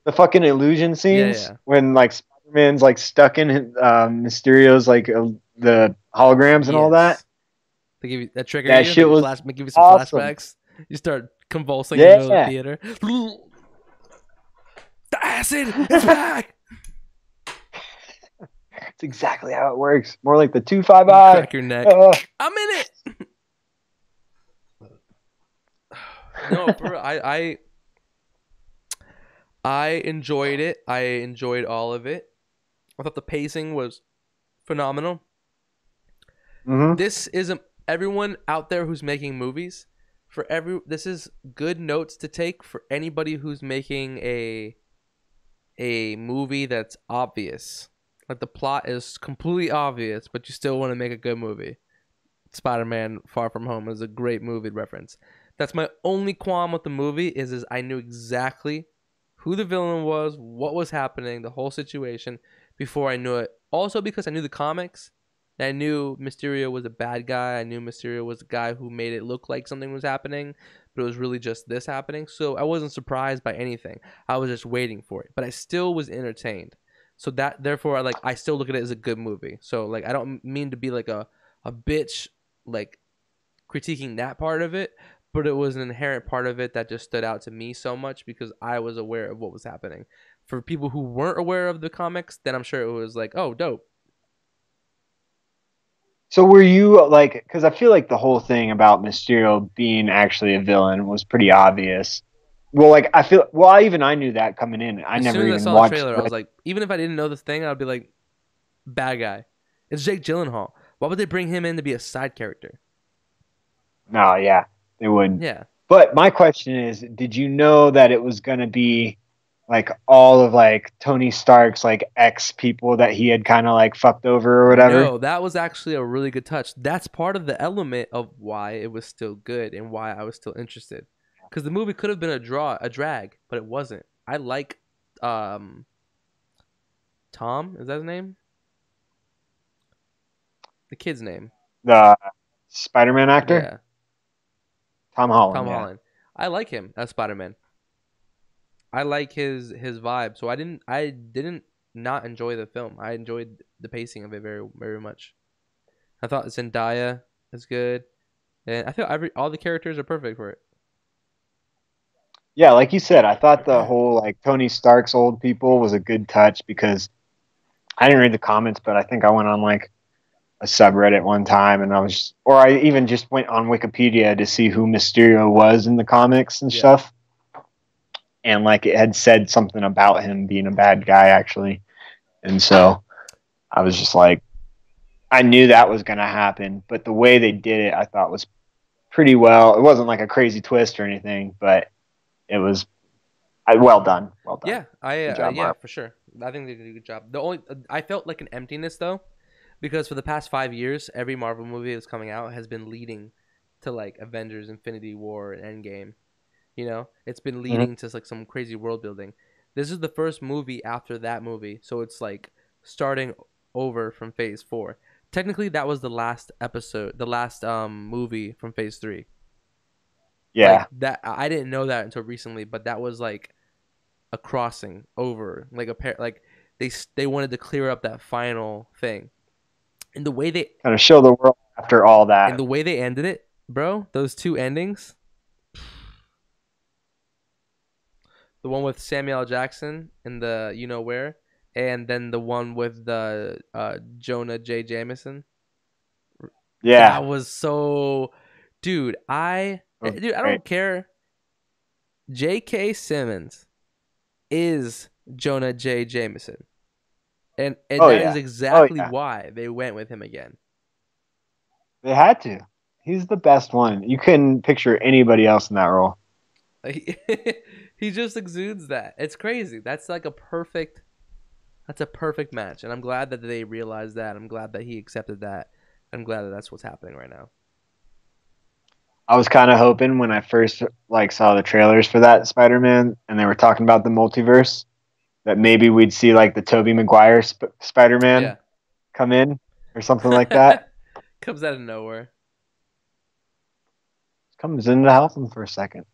The fucking illusion scenes Yeah. when like Spider-Man's like stuck in Mysterio's like the holograms and all that. They give you that trigger. That you, shit was give you some awesome. flashbacks. You start convulsing in the middle of the theater. The acid is back. That's exactly how it works. More like the 2-5-I. Crack your neck. I'm in it. No, for real, I enjoyed it. I enjoyed all of it. I thought the pacing was phenomenal. Mm-hmm. This isn't everyone out there who's making movies. This is good notes to take for anybody who's making a movie that's obvious. Like the plot is completely obvious, but you still want to make a good movie. Spider-Man Far From Home is a great movie reference. That's my only qualm with the movie is I knew exactly who the villain was, what was happening, the whole situation before I knew it. Also because I knew the comics. I knew Mysterio was a bad guy. I knew Mysterio was the guy who made it look like something was happening, but it was really just this happening. So I wasn't surprised by anything. I was just waiting for it, but I still was entertained. So that therefore I still look at it as a good movie. So like I don't mean to be like a bitch like critiquing that part of it, but it was an inherent part of it that just stood out to me so much because I was aware of what was happening. For people who weren't aware of the comics, then I'm sure it was like, oh, dope. So were you like, because I feel like the whole thing about Mysterio being actually a villain was pretty obvious. Well, like I knew that coming in. I As never soon as I even saw the watched. trailer, I was like, even if I didn't know this thing, I'd be like, bad guy. It's Jake Gyllenhaal. Why would they bring him in to be a side character? No, yeah, they wouldn't. Yeah. But my question is, did you know that it was gonna be like all of like Tony Stark's like ex people that he had kind of like fucked over or whatever? No, that was actually a really good touch. That's part of the element of why it was still good and why I was still interested. Because the movie could have been a drag, but it wasn't. I like Tom. Is that his name? The kid's name. The Spider-Man actor? Yeah. Tom Holland. Tom yeah. Holland. I like him as Spider-Man. I like his vibe. So I didn't not enjoy the film. I enjoyed the pacing of it very, very much. I thought Zendaya is good. And I feel all the characters are perfect for it. Yeah, like you said, I thought the whole like Tony Stark's old people was a good touch because I didn't read the comments, but I think I went on like a subreddit one time and I even just went on Wikipedia to see who Mysterio was in the comics and stuff. And like it had said something about him being a bad guy actually. And so I was just like, I knew that was going to happen, but the way they did it, I thought was pretty well. It wasn't like a crazy twist or anything, but it was well done. Well done. Yeah, Good job, yeah, for sure. I think they did a good job. I felt like an emptiness though, because for the past 5 years, every Marvel movie that's coming out has been leading to like Avengers, Infinity War, and Endgame. You know, it's been leading to like some crazy world building. This is the first movie after that movie, so it's like starting over from Phase 4. Technically, that was the last episode, the last movie from Phase 3. Yeah. Like, that I didn't know that until recently, but that was like a crossing over, like they wanted to clear up that final thing, and the way they kind of show the world after all that, and the way they ended it, bro. Those two endings, the one with Samuel L. Jackson and the where, and then the one with the Jonah J. Jameson. Yeah. That was so, dude. I Great. don't care. J.K. Simmons is Jonah J. Jameson, and Oh, that yeah. is exactly yeah. why they went with him again. They had to. He's the best one. You couldn't picture anybody else in that role. He just exudes that. It's crazy. That's like a perfect. That's a perfect match, and I'm glad that they realized that. I'm glad that he accepted that. I'm glad that that's what's happening right now. I was kind of hoping when I first saw the trailers for that Spider-Man and they were talking about the multiverse that maybe we'd see like the Tobey Maguire Spider-Man Yeah. come in or something like that. Comes out of nowhere. Comes in to help him for a second.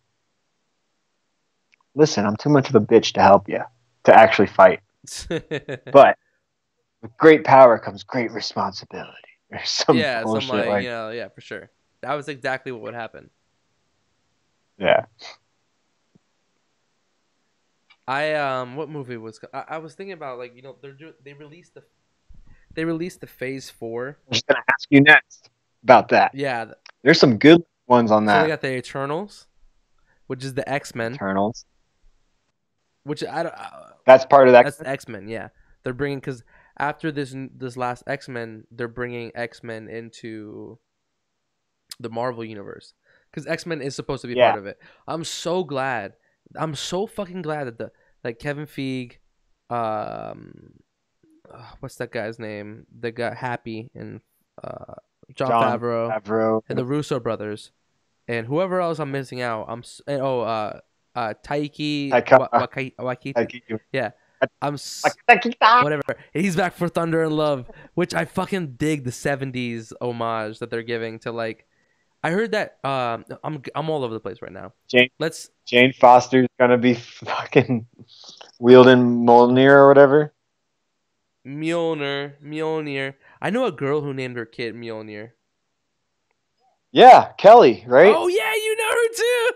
Listen, I'm too much of a bitch to help you to actually fight. But with great power comes great responsibility. Or some yeah, bullshit some like yeah, for sure. That was exactly what would happen. yeah. What movie was? I was thinking about they released the Phase 4. I'm just gonna ask you next about that. Yeah, There's some good ones on so they that. got the Eternals, which is the X-Men, Eternals. which I don't. That's part of that. That's the X-Men. Yeah, they're bringing because after this last X-Men, they're bringing X-Men into the Marvel universe because X-Men is supposed to be part of it. I'm so glad. I'm so fucking glad that Kevin Feige, what's that guy's name? That got Happy and John Favreau and the Russo brothers and whoever else I'm missing out. Taiki Waititi. Yeah. Whatever. He's back for Thunder and Love, which I fucking dig the 70s homage that they're giving to like. I heard that I'm all over the place right now. Jane Foster's gonna be fucking wielding Mjolnir or whatever. Mjolnir. I know a girl who named her kid Mjolnir. Yeah, Kelly, right? Oh yeah, you know her too.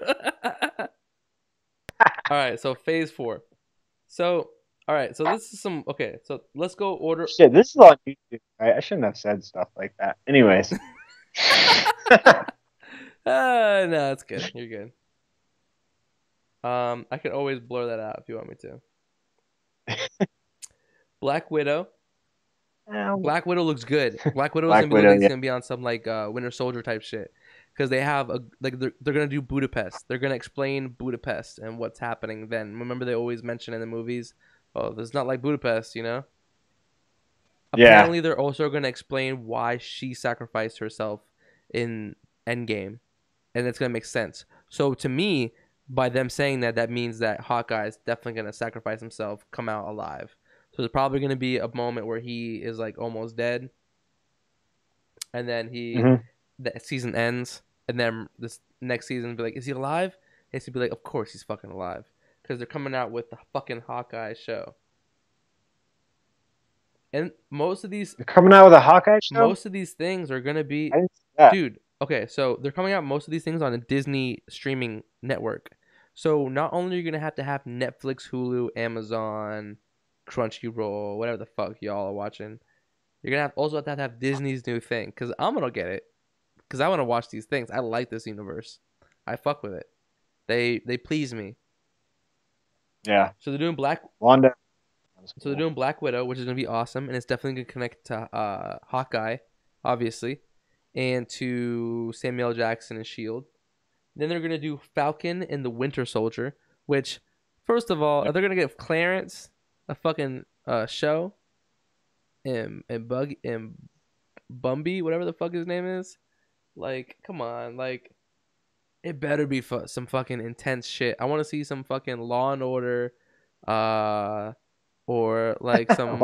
All right, so Phase 4. So all right, so this is some okay. So let's go order. Shit, this is on YouTube. Right? I shouldn't have said stuff like that. Anyways. No, it's good. You're good. I can always blur that out if you want me to. Black Widow. Black Widow looks good. Black Widow's gonna be on some like Winter Soldier type shit because they have they're gonna do Budapest. They're gonna explain Budapest and what's happening then. Remember they always mention in the movies, oh, there's not like Budapest, you know. Apparently, they're also gonna explain why she sacrificed herself in Endgame, and it's gonna make sense. So to me, by them saying that, that means that Hawkeye is definitely gonna sacrifice himself, come out alive. So there's probably gonna be a moment where he is like almost dead, and then the season ends, and then this next season be like, is he alive? It's to be like, of course he's fucking alive, because they're coming out with the fucking Hawkeye show. And most of these they're coming out with a Hawkeye show. Most of these things are gonna be, dude. Okay, so they're coming out most of these things on a Disney streaming network. So not only are you gonna have Netflix, Hulu, Amazon, Crunchyroll, whatever the fuck y'all are watching, you're gonna also have to have Disney's new thing. Cause I'm gonna get it, cause I want to watch these things. I like this universe. I fuck with it. They please me. Yeah. So they're doing Wanda. So they're doing Black Widow, which is gonna be awesome, and it's definitely gonna connect to Hawkeye, obviously, and to Samuel Jackson and Shield. Then they're gonna do Falcon and the Winter Soldier, which, first of all, they're gonna give Clarence a fucking show, and Bumby, whatever the fuck his name is. Like, come on, like, it better be some fucking intense shit. I want to see some fucking Law and Order, or like some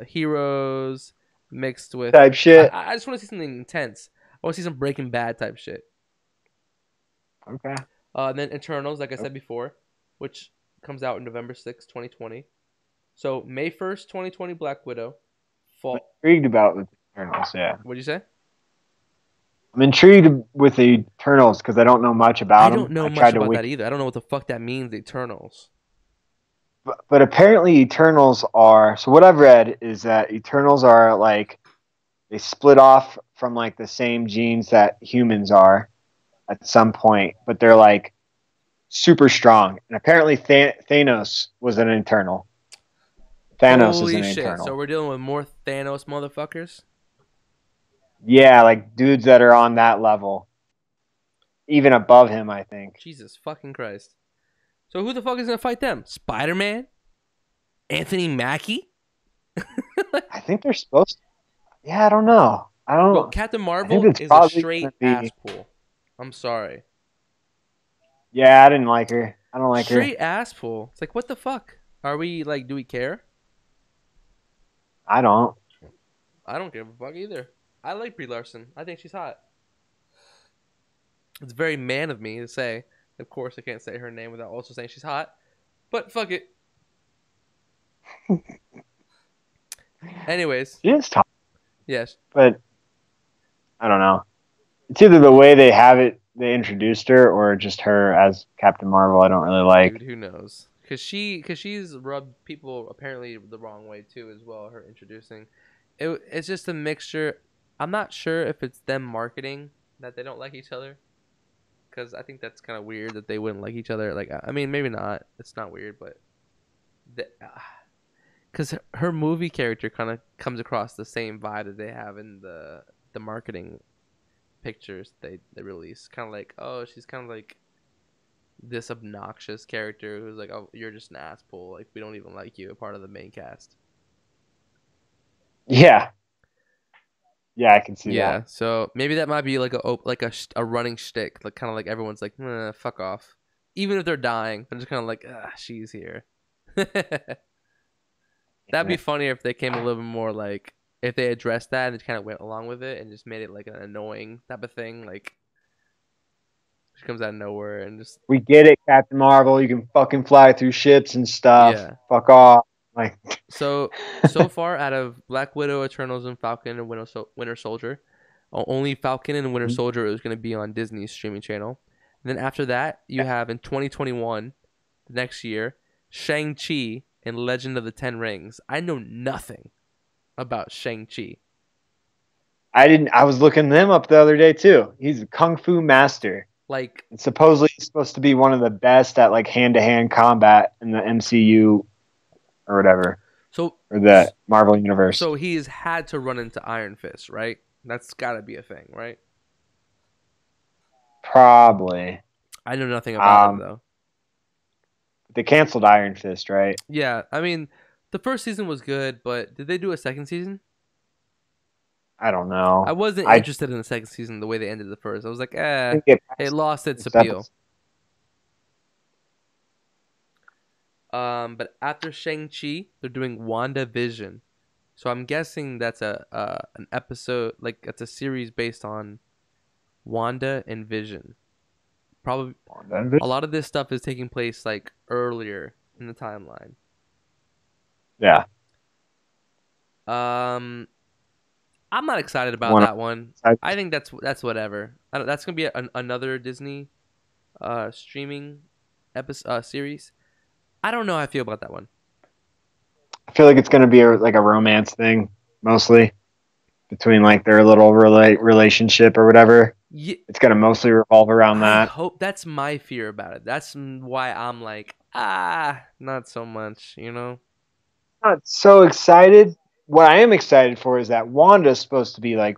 heroes mixed with type shit. I just want to see something intense. I want to see some Breaking Bad type shit. Okay. And then Eternals, like I said before, which comes out in November 6th, 2020. So May 1st, 2020, Black Widow. I'm intrigued about the Eternals, yeah. What'd you say? I'm intrigued with the Eternals because I don't know much about them. I don't know much about that either. I don't know what the fuck that means, the Eternals. but apparently Eternals are. So what I've read is that Eternals are like they split off from like the same genes that humans are at some point, but they're like super strong. And apparently Thanos was an Eternal. Thanos is Holy an shit! So Eternal. we're dealing with more Thanos motherfuckers. Yeah, like dudes that are on that level, even above him, I think. Jesus fucking Christ! So who the fuck is gonna fight them? Spider-Man? Anthony Mackie? I think they're supposed to. Yeah, I don't know. I don't. Well, Captain I Marvel think it's is a probably straight gonna ass be. pull. I'm sorry. Yeah, I didn't like her. I don't like her. Straight ass pull. It's like, what the fuck? Are we like, do we care? I don't. I don't give a fuck either. I like Brie Larson. I think she's hot. It's very man of me to say. Of course, I can't say her name without also saying she's hot. But fuck it. Anyways, She is tough, yes. but I don't know. It's either the way they have it, they introduced her, or just her as Captain Marvel. I don't really like. Dude, who knows? Cause she's rubbed people apparently the wrong way too as well. Her introducing, it's just a mixture. I'm not sure if it's them marketing that they don't like each other. Cause I think that's kind of weird that they wouldn't like each other. Like, I mean, maybe not. It's not weird, but cause her movie character kind of comes across the same vibe that they have in the marketing pictures they release. Kind of like, oh, she's kind of like this obnoxious character who's like, oh, you're just an asshole. Like, we don't even like you, a part of the main cast. Yeah. Yeah, I can see Yeah, that. so maybe that might be like a running shtick, like kind of like everyone's like, fuck off, even if they're dying. They're just kind of like, she's here. That'd be funnier if they came a little bit more like if they addressed that and just kind of went along with it and just made it like an annoying type of thing, like she comes out of nowhere and just We get it, Captain Marvel. You can fucking fly through ships and stuff. yeah. Fuck off. Like So far out of Black Widow, Eternals, and Falcon and Winter Soldier, only Falcon and Winter Soldier is going to be on Disney's streaming channel. And then after that, you have in 2021, next year, Shang-Chi and Legend of the Ten Rings. I know nothing about Shang-Chi. I was looking them up the other day too. He's a kung fu master. Like, And supposedly he's supposed to be one of the best at like hand-to-hand combat in the MCU or whatever, so or the Marvel universe. so he's had to run into Iron Fist, right? That's got to be a thing, right? Probably. I know nothing about him though. They canceled Iron Fist, right? Yeah, I mean, the first season was good, but did they do a second season? I don't know. I wasn't interested in the second season the way they ended the first. I was like, I think it lost its it's appeal. But after Shang-Chi, they're doing WandaVision. So I'm guessing that's an episode, like it's a series based on Wanda and Vision. Probably a lot of this stuff is taking place like earlier in the timeline. Yeah. I'm not excited about that one. I think that's whatever. That's gonna be another Disney streaming episode series. I don't know how I feel about that one. I feel like it's going to be like a romance thing, mostly, between like their little relationship or whatever. Yeah, it's going to mostly revolve around I that. hope that's my fear about it. That's why I'm like, not so much, you know? Not so excited. What I am excited for is that Wanda's supposed to be like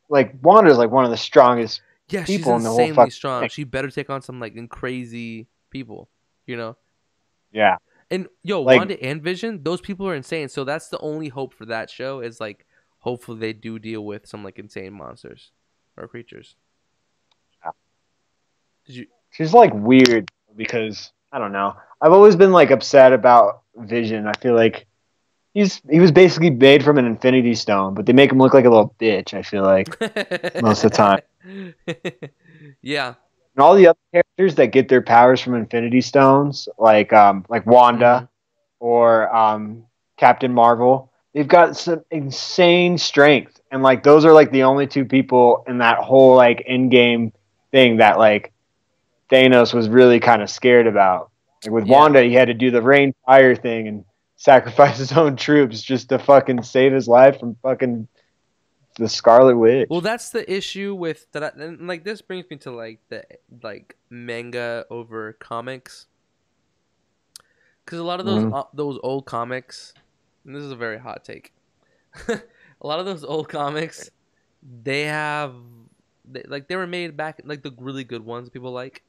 Wanda's like one of the strongest people in the whole fucking strong. thing. She better take on some like crazy people, you know? Yeah. And yo, like, Wanda and Vision, those people are insane. So that's the only hope for that show is like hopefully they do deal with some like insane monsters or creatures. Yeah. She's like weird because I don't know. I've always been like upset about Vision. I feel like he was basically made from an Infinity Stone, but they make him look like a little bitch, I feel like most of the time. Yeah. And all the other characters that get their powers from Infinity Stones, like Wanda or Captain Marvel, they've got some insane strength, and like those are like the only two people in that whole like Endgame thing that like Thanos was really kind of scared about. Like with Yeah. Wanda, he had to do the rain fire thing and sacrifice his own troops just to fucking save his life from fucking the Scarlet Witch. Well, that's the issue with that. And like this brings me to like the like manga over comics, because a lot of those old comics, and this is a very hot take. A lot of those old comics, they were made back like the really good ones. People like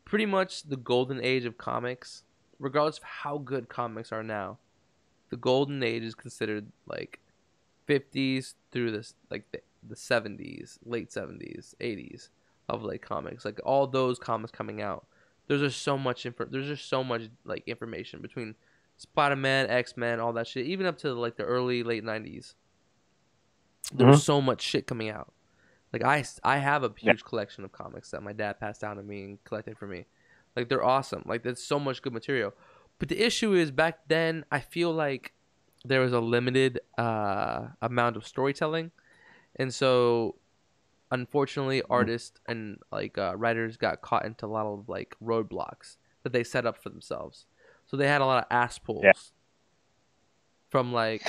pretty much the golden age of comics, regardless of how good comics are now. The golden age is considered like 50s through this like the 70s, late 70s, 80s of like comics. Like all those comics coming out. There's just so much like information between Spider-Man, X-Men, all that shit, even up to like the early late 90s. There was so much shit coming out. Like I have a huge collection of comics that my dad passed down to me and collected for me. Like they're awesome. Like there's so much good material. But the issue is back then I feel like there was a limited amount of storytelling, and so unfortunately artists and like writers got caught into a lot of like roadblocks that they set up for themselves. So they had a lot of ass pulls from like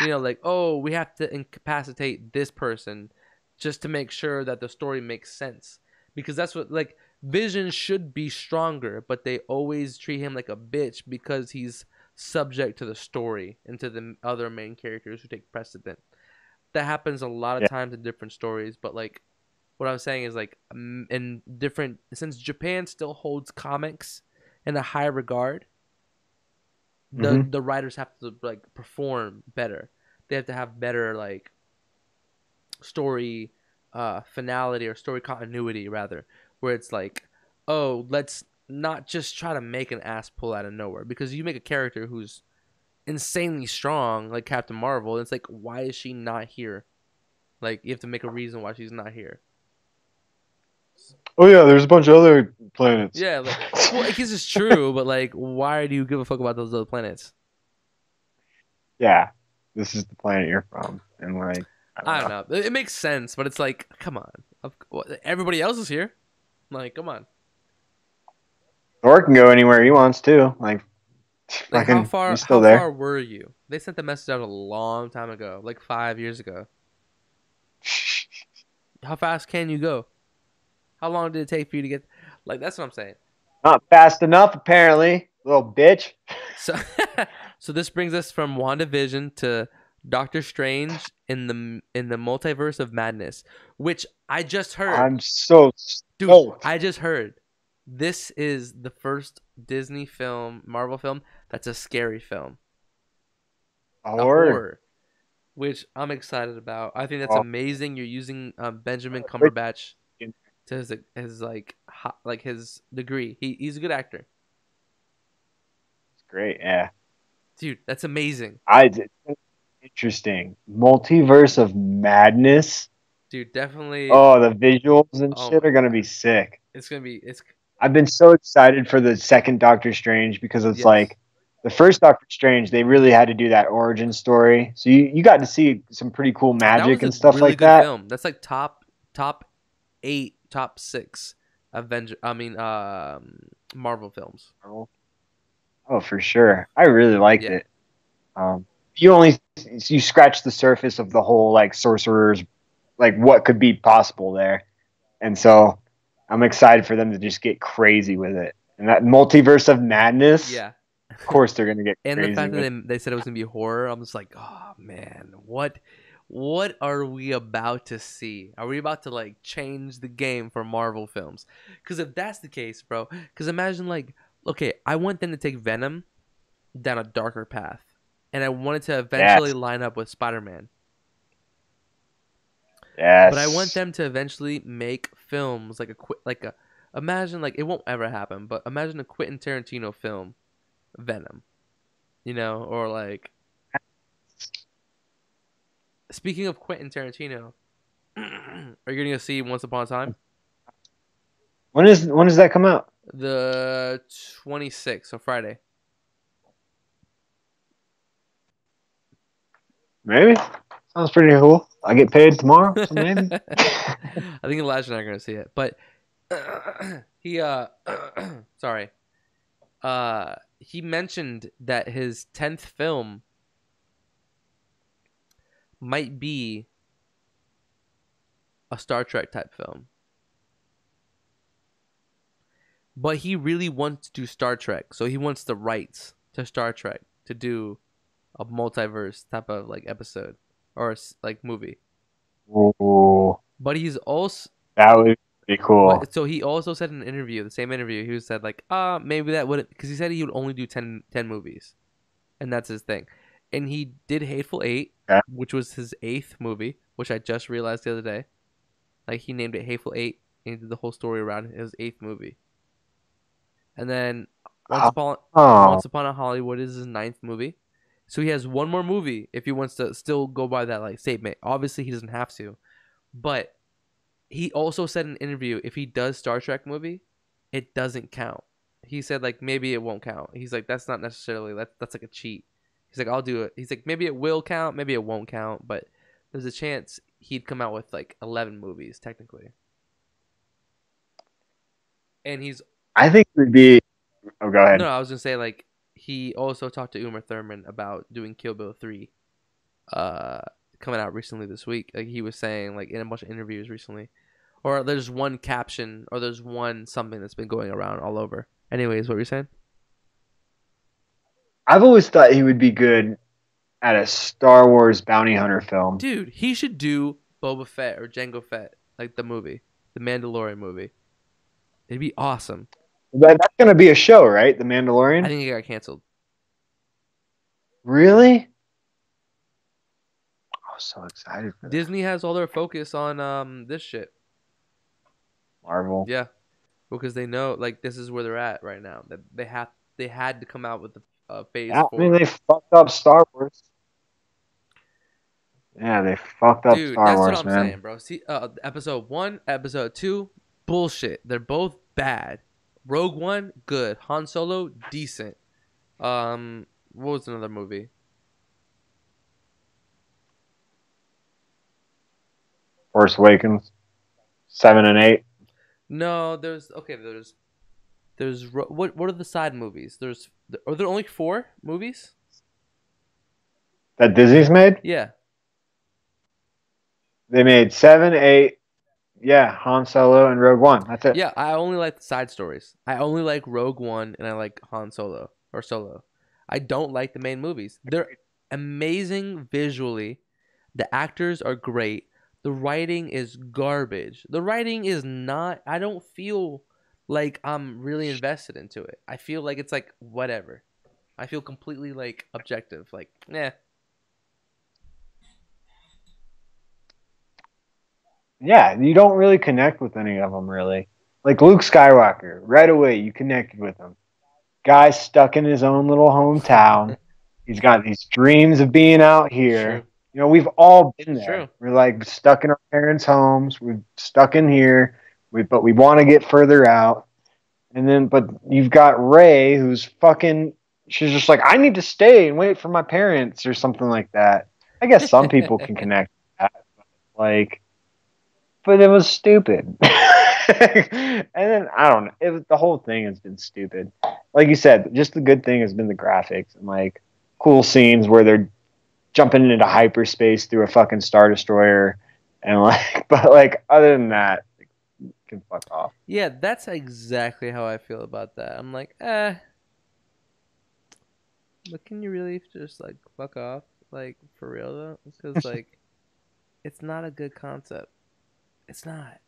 like, oh, we have to incapacitate this person just to make sure that the story makes sense, because that's what like Vision should be stronger, but they always treat him like a bitch because he's subject to the story and to the other main characters who take precedent. That happens a lot of times in different stories, but like what I'm saying is like in different, since Japan still holds comics in a high regard, the writers have to like perform better. They have to have better like story finality or story continuity rather, where it's like, oh, let's not just try to make an ass pull out of nowhere, because you make a character who's insanely strong like Captain Marvel, and it's like, why is she not here? Like you have to make a reason why she's not here. Oh yeah, there's a bunch of other planets. Yeah, like, well, I guess it's true, but like, why do you give a fuck about those other planets? Yeah, this is the planet you're from, and like, I don't know. It makes sense, but it's like, come on, everybody else is here. Like, come on. Thor can go anywhere he wants to. Like how far? he's still how there. far were you? They sent the message out a long time ago, like 5 years ago. How fast can you go? How long did it take for you to get? Like, that's what I'm saying. Not fast enough, apparently, little bitch. So, so this brings us from WandaVision to Doctor Strange in the Multiverse of Madness, which I just heard. I'm so dude. stoked. I just heard this is the first Disney film, Marvel film that's a scary film. A horror. Which I'm excited about. I think that's amazing. You're using Benjamin Cumberbatch to his degree. He's a good actor. It's great, yeah. Dude, that's amazing. Interesting. Multiverse of Madness. Dude, definitely. Oh, the visuals and shit are gonna be sick. I've been so excited for the second Doctor Strange because it's like the first Doctor Strange, they really had to do that origin story. So you got to see some pretty cool magic and stuff like that. Film. That's like top 8, top 6 Marvel films. Oh, for sure. I really liked it. You scratch the surface of the whole like sorcerers, like what could be possible there. And so I'm excited for them to just get crazy with it. And that Multiverse of Madness. Yeah. Of course they're going to get and crazy. And the fact that they said it was going to be horror, I'm just like, oh man, what are we about to see? Are we about to like change the game for Marvel films? Because if that's the case, bro, because imagine like, okay, I want them to take Venom down a darker path, and I wanted to eventually line up with Spider-Man. Yes. But I want them to eventually make films imagine like, it won't ever happen, but imagine a Quentin Tarantino film, Venom, or like. Speaking of Quentin Tarantino, are you gonna see Once Upon a Time? When does that come out? The 26th, so Friday. Maybe. Sounds pretty cool. I get paid tomorrow, so maybe. I think Elijah and I are gonna see it, but he sorry, he mentioned that his 10th film might be a Star Trek type film. But he really wants to do Star Trek, so he wants the rights to Star Trek to do a multiverse type of like episode or like movie. Ooh, But he's also that would be pretty cool. so he also said in an interview, the same interview, he said like, maybe that wouldn't, because he said he would only do 10 movies, and that's his thing. And he did Hateful Eight, Okay. which was his 8th movie, which I just realized the other day. Like he named it Hateful Eight, and he did the whole story around his 8th movie. And then Once Upon a Hollywood is his 9th movie. So he has one more movie if he wants to still go by that like statement. Obviously he doesn't have to. But he also said in an interview, if he does Star Trek movie, it doesn't count. He said like maybe it won't count. He's like, that's not necessarily, that's like a cheat. He's like, I'll do it. He's like, maybe it will count, maybe it won't count, but there's a chance he'd come out with like 11 movies technically. And I think it would be. Oh, go ahead. No, I was gonna say like he also talked to Uma Thurman about doing Kill Bill 3, coming out recently this week. Like he was saying like in a bunch of interviews recently, or there's one caption or there's one something that's been going around all over. Anyways, what were you saying? I've always thought he would be good at a Star Wars bounty hunter film. Dude, he should do Boba Fett or Jango Fett, like the movie, the Mandalorian movie. It'd be awesome. But that's going to be a show, right? The Mandalorian? I think it got canceled. Really? I was so excited for that. Disney has all their focus on this shit. Marvel. Yeah, because they know like this is where they're at right now. That they had to come out with the phase 4. I mean, they fucked up Star Wars. Yeah, they fucked up Dude, Star Wars, that's what I'm man. saying, bro. See, episode 1, episode 2, bullshit. They're both bad. Rogue One, good. Han Solo, decent. What was another movie? Force Awakens, 7 and 8. No, there's what are the side movies? Are there only 4 movies? That Disney's made? Yeah. They made 7, 8. Yeah, Han Solo and Rogue One. That's it. Yeah, I only like the side stories. I only like Rogue One and I like Han Solo or Solo. I don't like the main movies. They're amazing visually. The actors are great. The writing is garbage. The writing is not, I don't feel like I'm really invested into it. I feel like it's like whatever. I feel completely like objective. Like, nah. Yeah, you don't really connect with any of them, really. Like Luke Skywalker, right away you connected with him. Guy stuck in his own little hometown. He's got these dreams of being out here. True. You know, we've all been there. True. We're like stuck in our parents' homes. We're stuck in here, but we want to get further out. And then, but you've got Ray, who's fucking. She's just like, I need to stay and wait for my parents or something like that. I guess some people can connect with that. Like, but it was stupid. And then I don't know. The whole thing has been stupid. Like you said, just the good thing has been the graphics and like cool scenes where they're jumping into hyperspace through a fucking Star Destroyer, and like, but like other than that, like, you can fuck off. Yeah, that's exactly how I feel about that. I'm like, but can you really just like fuck off, like for real though? Because like, it's not a good concept. It's not.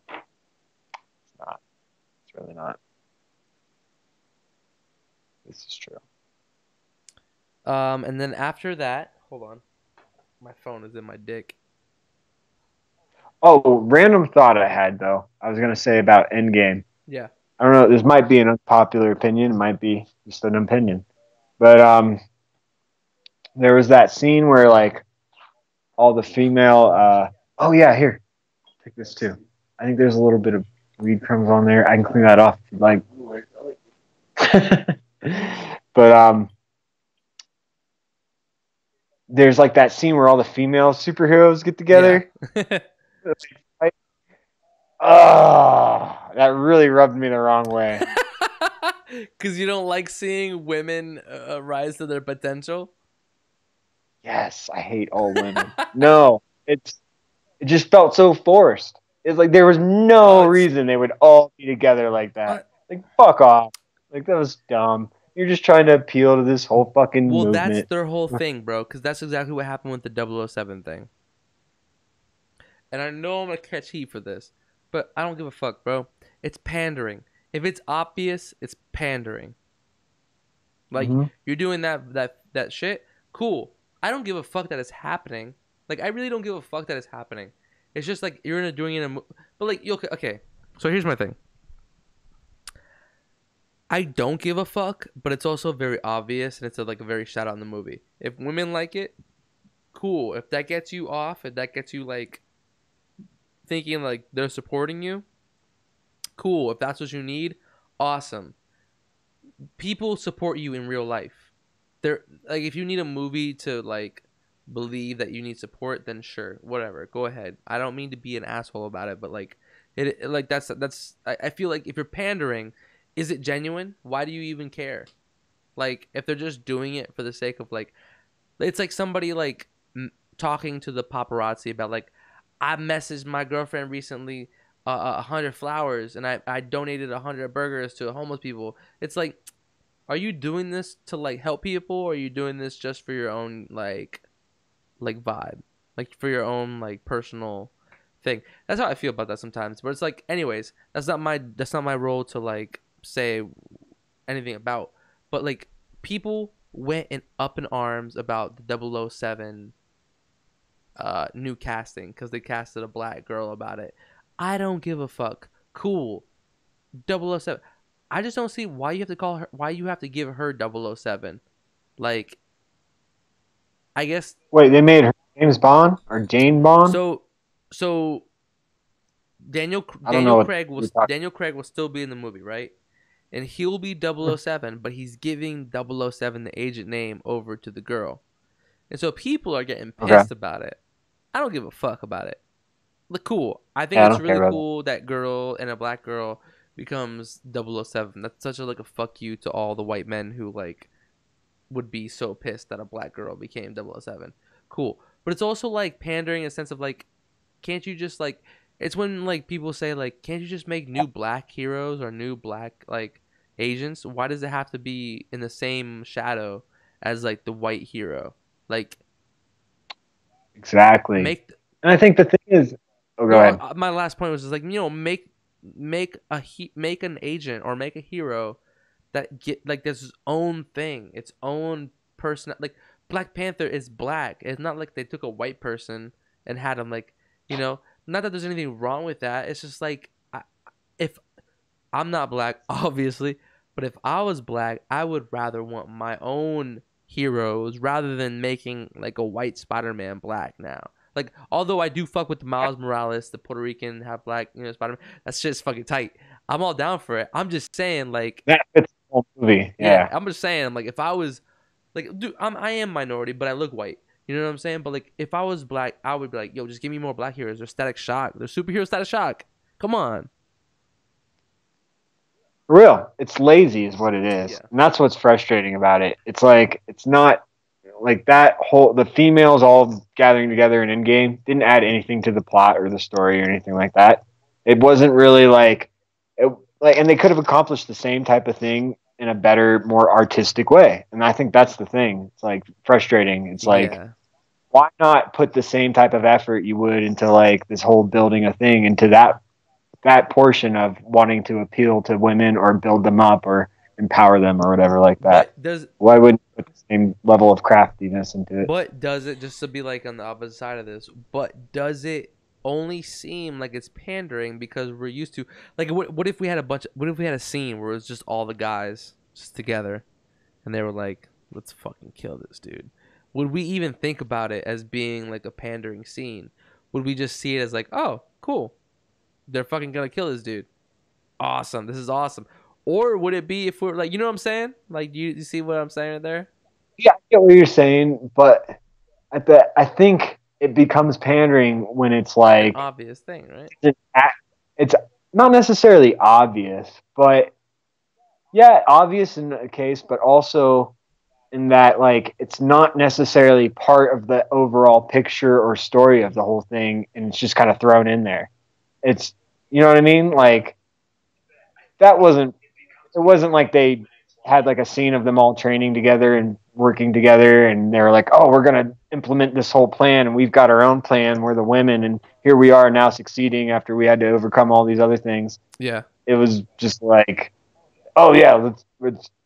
It's not. It's really not. This is true. And then after that, hold on, my phone is in my dick. Oh, random thought I had though. I was gonna say about Endgame. Yeah. I don't know. This might be an unpopular opinion. It might be just an opinion, but there was that scene where like all the female. Oh yeah, here, take this too. I think there's a little bit of weed crumbs on there. I can clean that off if you'd like. But there's like that scene where all the female superheroes get together. Yeah. Oh, that really rubbed me the wrong way. Because you don't like seeing women rise to their potential. Yes, I hate all women. No, it just felt so forced. It's like there was no reason they would all be together like that. Like fuck off. Like that was dumb. You're just trying to appeal to this whole fucking Well, that's movement. their whole thing, bro. Because that's exactly what happened with the 007 thing. And I know I'm gonna catch heat for this, but I don't give a fuck, bro. It's pandering. If it's obvious, it's pandering. Like you're doing that shit, cool. I don't give a fuck that it's happening. Like I really don't give a fuck that it's happening. It's just like you're doing it in a but like you okay. So here's my thing. I don't give a fuck, but it's also very obvious and it's like a very shout out in the movie. If women like it, cool. If that gets you off, if that gets you like thinking like they're supporting you, cool. If that's what you need, awesome. People support you in real life. They're like if you need a movie to like believe that you need support, then sure, whatever, go ahead. I don't mean to be an asshole about it, but like like that's I feel like if you're pandering, is it genuine? Why do you even care? Like if they're just doing it for the sake of like, it's like somebody like talking to the paparazzi about like, I messaged my girlfriend recently 100 flowers and I donated 100 burgers to homeless people. It's like, are you doing this to like help people, or are you doing this just for your own like vibe, like for your own like personal thing? That's how I feel about that sometimes. But it's like, anyways, that's not my role to like say anything about. But like people went up in arms about the 007 new casting because they casted a black girl about it. I don't give a fuck. Cool. 007. I just don't see why you have to call her, why you have to give her 007. Like, I guess. Wait, they made her James Bond or Jane Bond? So Daniel Craig will still be in the movie, right? And he'll be 007, but he's giving 007 the agent name over to the girl. And so people are getting pissed about it. I don't give a fuck about it. Look, cool. I think it's really cool that girl and a black girl becomes 007. That's such a like a fuck you to all the white men who like would be so pissed that a black girl became 007. Cool. But it's also like pandering in a sense of like, can't you just like, it's when like people say like, can't you just make new black heroes or new black like agents? Why does it have to be in the same shadow as like the white hero? Like, exactly. And I think the thing is, go ahead. My last point was just like, make an agent or make a hero that get like this his own thing, its own person. Like Black Panther is black. It's not like they took a white person and had him like, not that there's anything wrong with that. It's just like, if I'm not black, obviously, but if I was black, I would rather want my own heroes rather than making like a white Spider-Man black now. Like, although I do fuck with the Miles Morales, the Puerto Rican half black, Spider-Man, that's just fucking tight. I'm all down for it. I'm just saying, like, that fits the whole movie. Yeah. I'm just saying, I'm like, if I was like, dude, I am minority, but I look white. You know what I'm saying? But like, if I was black, I would be like, yo, just give me more black heroes. They're Static Shock. They're superhero Static Shock. Come on. For real, it's lazy, is what it is, and that's what's frustrating about it. It's like it's not. Like that whole the females all gathering together in Endgame didn't add anything to the plot or the story or anything like that. It wasn't really and they could have accomplished the same type of thing in a better, more artistic way. And I think that's the thing. It's like frustrating. It's like, why not put the same type of effort you would into like this whole building a thing into that portion of wanting to appeal to women or build them up or empower them or whatever like that. Why wouldn't you put the same level of craftiness into it? But does it, just to be like on the opposite side of this, but does it only seem like it's pandering because we're used to like what if we had a scene where it was just all the guys just together and they were like, let's fucking kill this dude? Would we even think about it as being like a pandering scene? Would we just see it as like, oh, cool, they're fucking gonna kill this dude, awesome, this is awesome? Or would it be if we're like, you know what I'm saying? Like, you see what I'm saying there? Yeah, I get what you're saying, but I think it becomes pandering when it's like an obvious thing, right? It's not necessarily obvious, but yeah, obvious in a case, but also in that like it's not necessarily part of the overall picture or story of the whole thing, and it's just kind of thrown in there. It's you know what I mean? Like that wasn't it wasn't like they had like a scene of them all training together and working together and they were like, oh, we're going to implement this whole plan and we've got our own plan. We're the women and here we are now succeeding after we had to overcome all these other things. Yeah. It was just like, oh yeah,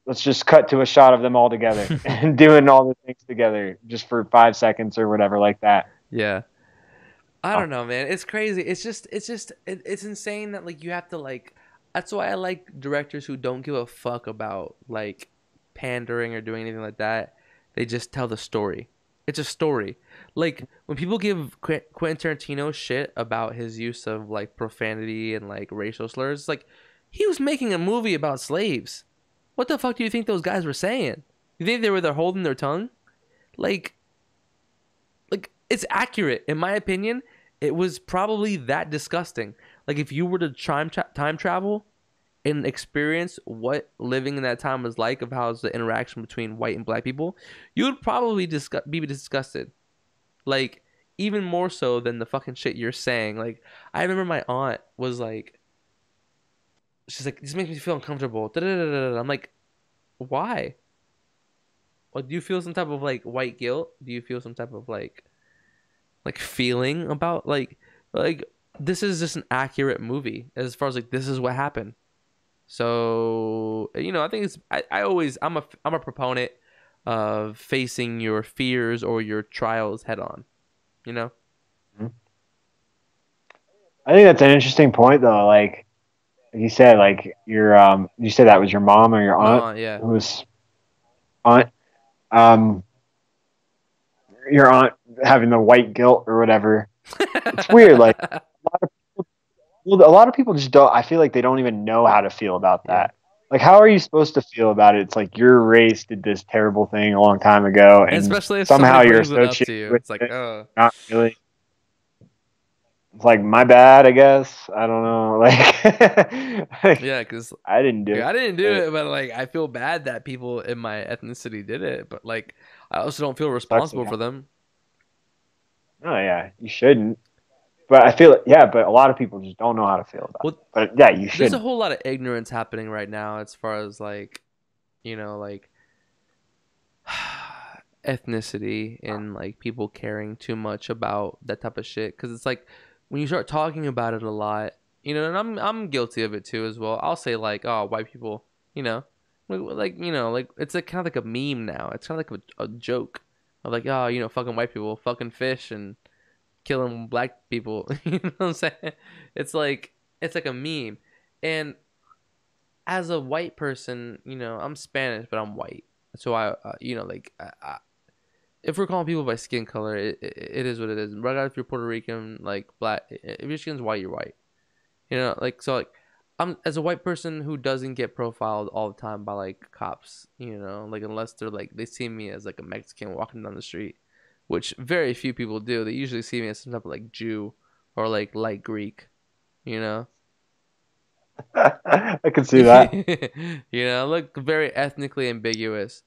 let's just cut to a shot of them all together and doing all the things together just for 5 seconds or whatever like that. Yeah. I Oh, don't know, man. It's crazy. It's insane that like you have to like. That's why I like directors who don't give a fuck about like pandering or doing anything like that. They just tell the story. It's a story. Like when people give Quentin Tarantino shit about his use of like profanity and like racial slurs, it's like he was making a movie about slaves. What the fuck do you think those guys were saying? You think they were there holding their tongue? Like it's accurate in my opinion. It was probably that disgusting. Like if you were to time travel and experience what living in that time was like, of how's the interaction between white and black people, you would probably be disgusted. Like even more so than the fucking shit you're saying. Like I remember my aunt was like, she's like, this makes me feel uncomfortable. Da-da-da-da-da. I'm like, why? Like, do you feel some type of like white guilt? Do you feel some type of like feeling about like this is just an accurate movie as far as like this is what happened. So I think it's I always I'm a proponent of facing your fears or your trials head on. You know? I think that's an interesting point though. Like you said, like your you said that was your mom or your My aunt aunt, yeah. who was aunt. Um, your aunt having the white guilt or whatever. It's weird. Like a lot of people just don't. I feel like they don't even know how to feel about Yeah. that. Like, how are you supposed to feel about it? It's like your race did this terrible thing a long time ago, And and especially if somehow somebody you're brings it up to associated you. with It's like, it. oh. Not really. It's like my bad, I guess. I don't know. Like, Yeah, because I didn't do like, it. I didn't do But it, but like I feel bad that people in my ethnicity did it. But like I also don't feel it sucks. responsible for them. Oh yeah, you shouldn't. But I feel yeah, but a lot of people just don't know how to feel about it. Well, But yeah, you there's a shouldn't. whole lot of ignorance happening right now as far as like, like ethnicity and like people caring too much about that type of shit. Because it's like when you start talking about it a lot, and I'm guilty of it too as well. I'll say like, oh, white people, like it's like kind of like a meme now. It's kind of like a joke of like, oh, fucking white people, fucking fish and killing black people. You know what I'm saying? It's like a meme. And as a white person, I'm Spanish, but I'm white. So if we're calling people by skin color, it is what it is. Regardless if you're Puerto Rican, like black, if your skin's white, you're white. Like I'm as a white person who doesn't get profiled all the time by like cops, like unless they're like they see me as like a Mexican walking down the street, which very few people do. They usually see me as some type of like Jew or like light Greek, you know. I can see that. Look very ethnically ambiguous.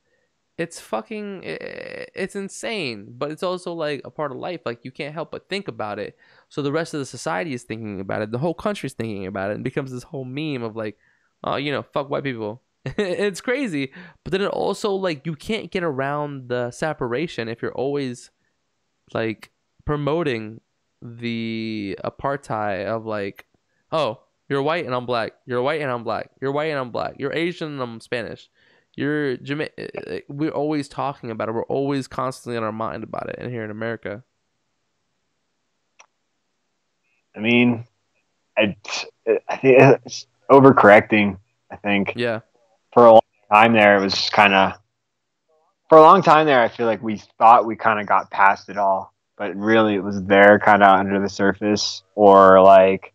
It's insane, but it's also like a part of life. Like you can't help but think about it. So the rest of the society is thinking about it. The whole country's thinking about it. And it becomes this whole meme of like, oh, fuck white people. It's crazy, but then it also like you can't get around the separation if you're always like promoting the apartheid of like, oh, you're white and I'm black. You're white and I'm black. You're white and I'm black. You're Asian and I'm Spanish. We're always talking about it. We're always constantly on our mind about it. And here in America, I mean, I, I think it's overcorrecting. I think yeah, for a long time there, it was just kind of for a long time there. I feel like we thought we kind of got past it all, but really it was there, kind of under the surface, or like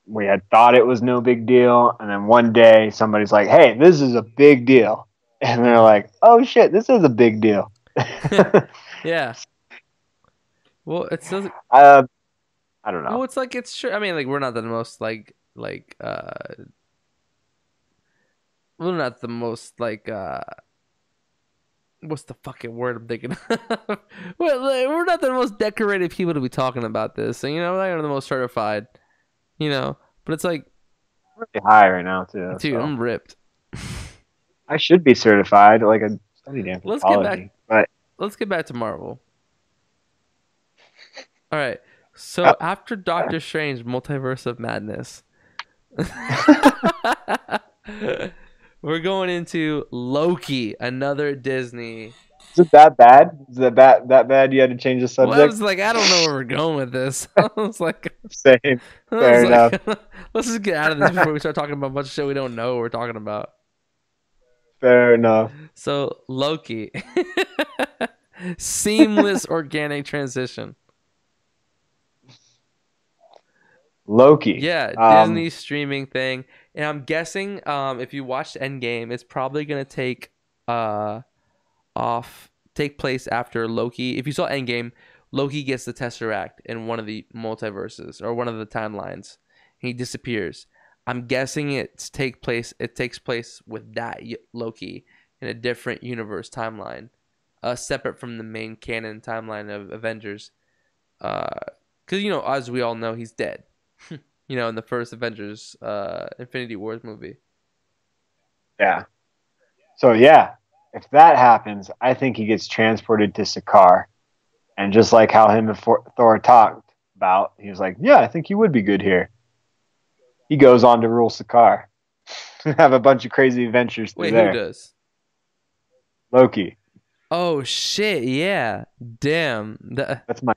we had thought it was no big deal, and then one day somebody's like, "Hey, this is a big deal," and they're like, "Oh shit, this is a big deal." yeah. Well, uh, I don't know. it's like it's true. I mean, like we're not the most like we're not the most like what's the fucking word I'm thinking of? We're not the most decorated people to be talking about this. So, we're not the most certified, But it's like, Pretty high right now too. dude, So. I'm ripped. I should be certified. Like I studied Let's get back. anthropology, but Let's get back to Marvel. All right. So after Doctor Strange, Multiverse of Madness, we're going into Loki, another Disney. is it that bad? Is it that bad? You had to change the subject. Well, I was like, I don't know where we're going with this. I was like, Same. Fair enough. Let's just get out of this before we start talking about a bunch of shit we don't know what we're talking about. Fair enough. So Loki, seamless organic transition. Loki. Yeah, Disney streaming thing, and I'm guessing if you watched Endgame, it's probably gonna take place after Loki. If you saw Endgame, Loki gets the Tesseract in one of the multiverses or one of the timelines. He disappears. I'm guessing it takes place with that Loki in a different universe timeline, separate from the main canon timeline of Avengers. Because as we all know, he's dead. In the first Avengers, Infinity Wars movie. Yeah. So yeah, if that happens, I think he gets transported to Sakaar, and just like how him and Thor talked about, he was like, "Yeah, I think he would be good here." He goes on to rule Sakaar, have a bunch of crazy adventures. Wait, there. Who does? Loki. Oh shit! Yeah, damn. That's my.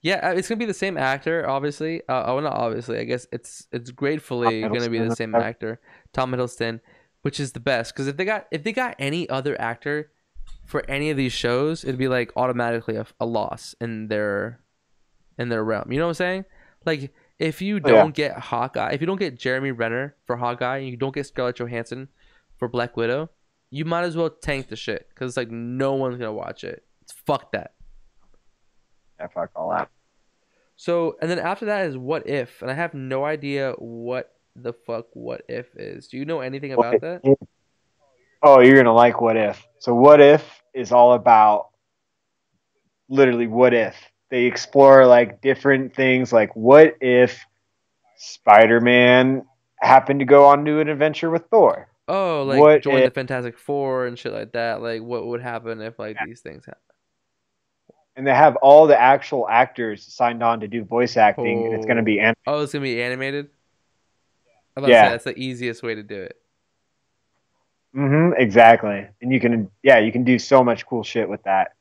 Yeah, it's gonna be the same actor, obviously. Not obviously. I guess it's gratefully gonna be the same actor, Tom Hiddleston, which is the best. Because if they got any other actor for any of these shows, it'd be like automatically a loss in their realm. You know what I'm saying? Like if you don't get Hawkeye, if you don't get Jeremy Renner for Hawkeye, and you don't get Scarlett Johansson for Black Widow, you might as well tank the shit because it's like no one's gonna watch it. Fuck that. Yeah, fuck all that. So, and then after that is What If, and I have no idea what the fuck What If is. Do you know anything about that? Oh, you're gonna like What If. So What If is all about literally what if. They explore like different things, like what if Spider-Man happened to go on to an adventure with Thor? Oh, like join the Fantastic Four and shit like that. Like what would happen if these things happen? And they have all the actual actors signed on to do voice acting, and it's going to be animated. Oh, it's going to be animated? I'm about to say that's the easiest way to do it. Exactly. And you can do so much cool shit with that.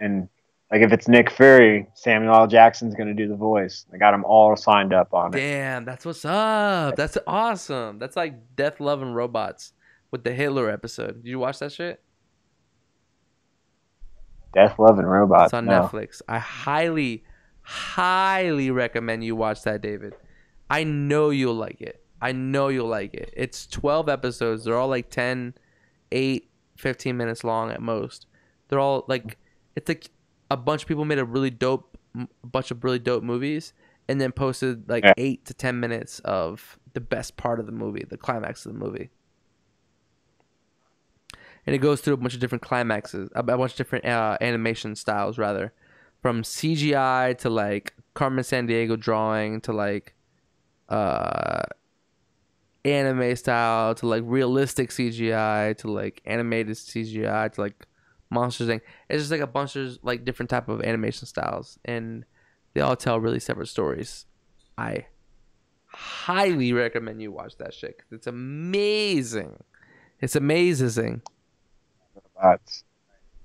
And like if it's Nick Fury, Samuel L. Jackson's going to do the voice. They got them all signed up on it. Damn, that's what's up. That's awesome. That's like Death, Love, and Robots with the Hitler episode. Did you watch that shit? Death, Love, and Robots. It's on Netflix. I highly, highly recommend you watch that, David. I know you'll like it. It's 12 episodes. They're all like 10, 8, 15 minutes long at most. They're all like, it's like a bunch of people made a bunch of really dope movies and then posted like 8 to 10 minutes of the best part of the movie, the climax of the movie. And it goes through a bunch of different climaxes, a bunch of different animation styles, rather. From CGI to, like, Carmen Sandiego drawing to, like, anime style to, like, realistic CGI to, like, animated CGI to, like, Monsters Inc. It's just, like, a bunch of, like, different type of animation styles. And they all tell really separate stories. I highly recommend you watch that shit because it's amazing. It's amazing. All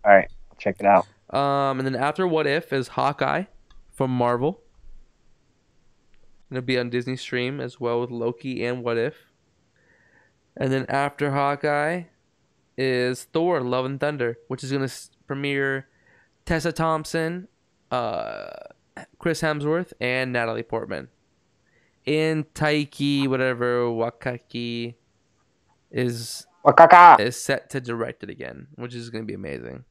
right, I'll check it out. And then after What If is Hawkeye from Marvel. It'll be on Disney Stream as well with Loki and What If. And then after Hawkeye is Thor: Love and Thunder, which is gonna premiere Tessa Thompson, Chris Hemsworth, and Natalie Portman. And Taiki Wakaki is set to direct it again, which is going to be amazing.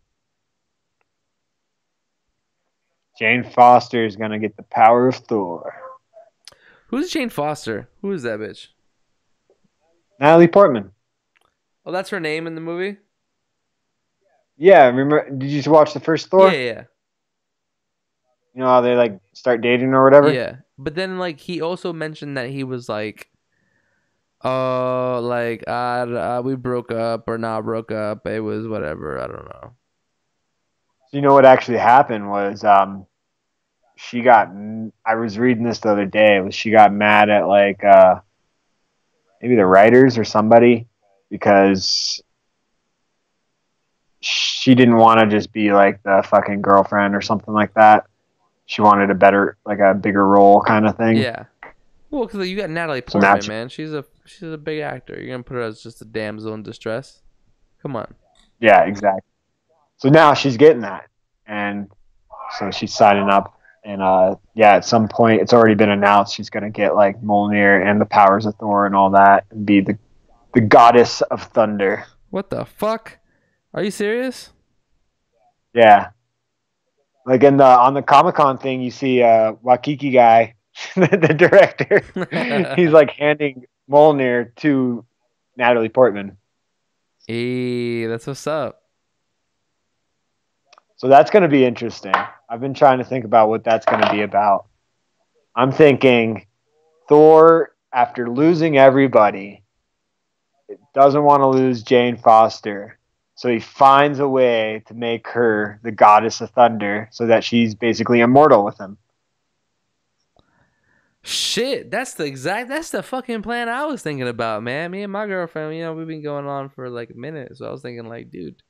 Jane Foster is going to get the power of Thor. Who's Jane Foster? Who is that bitch? Natalie Portman. Oh, that's her name in the movie? Yeah, remember? Did you watch the first Thor? Yeah. You know how they like start dating or whatever. Yeah. But then like he also mentioned that he was like, oh, like we broke up or not broke up. It was whatever. I don't know. So you know what actually happened was she got. I was reading this the other day. Was she got mad at like maybe the writers or somebody because she didn't want to just be like the fucking girlfriend or something like that. She wanted a better, like a bigger role kind of thing. Yeah. Well, because you got Natalie So Portman, now man. She's a big actor. You're gonna put her as just a damsel in distress? Come on. Yeah, exactly. So now she's getting that, and so she's signing up. And yeah, at some point, it's already been announced she's gonna get like Mjolnir and the powers of Thor and all that, and be the goddess of thunder. What the fuck? Are you serious? Yeah, like on the Comic-Con thing, you see Waikiki guy, the director. He's like handing Mjolnir to Natalie Portman. Hey, that's what's up. So that's going to be interesting. I've been trying to think about what that's going to be about. I'm thinking Thor, after losing everybody, doesn't want to lose Jane Foster. So he finds a way to make her the goddess of thunder so that she's basically immortal with him. Shit, that's the fucking plan I was thinking about, man. Me and my girlfriend, we've been going on for like a minute, so I was thinking like, dude,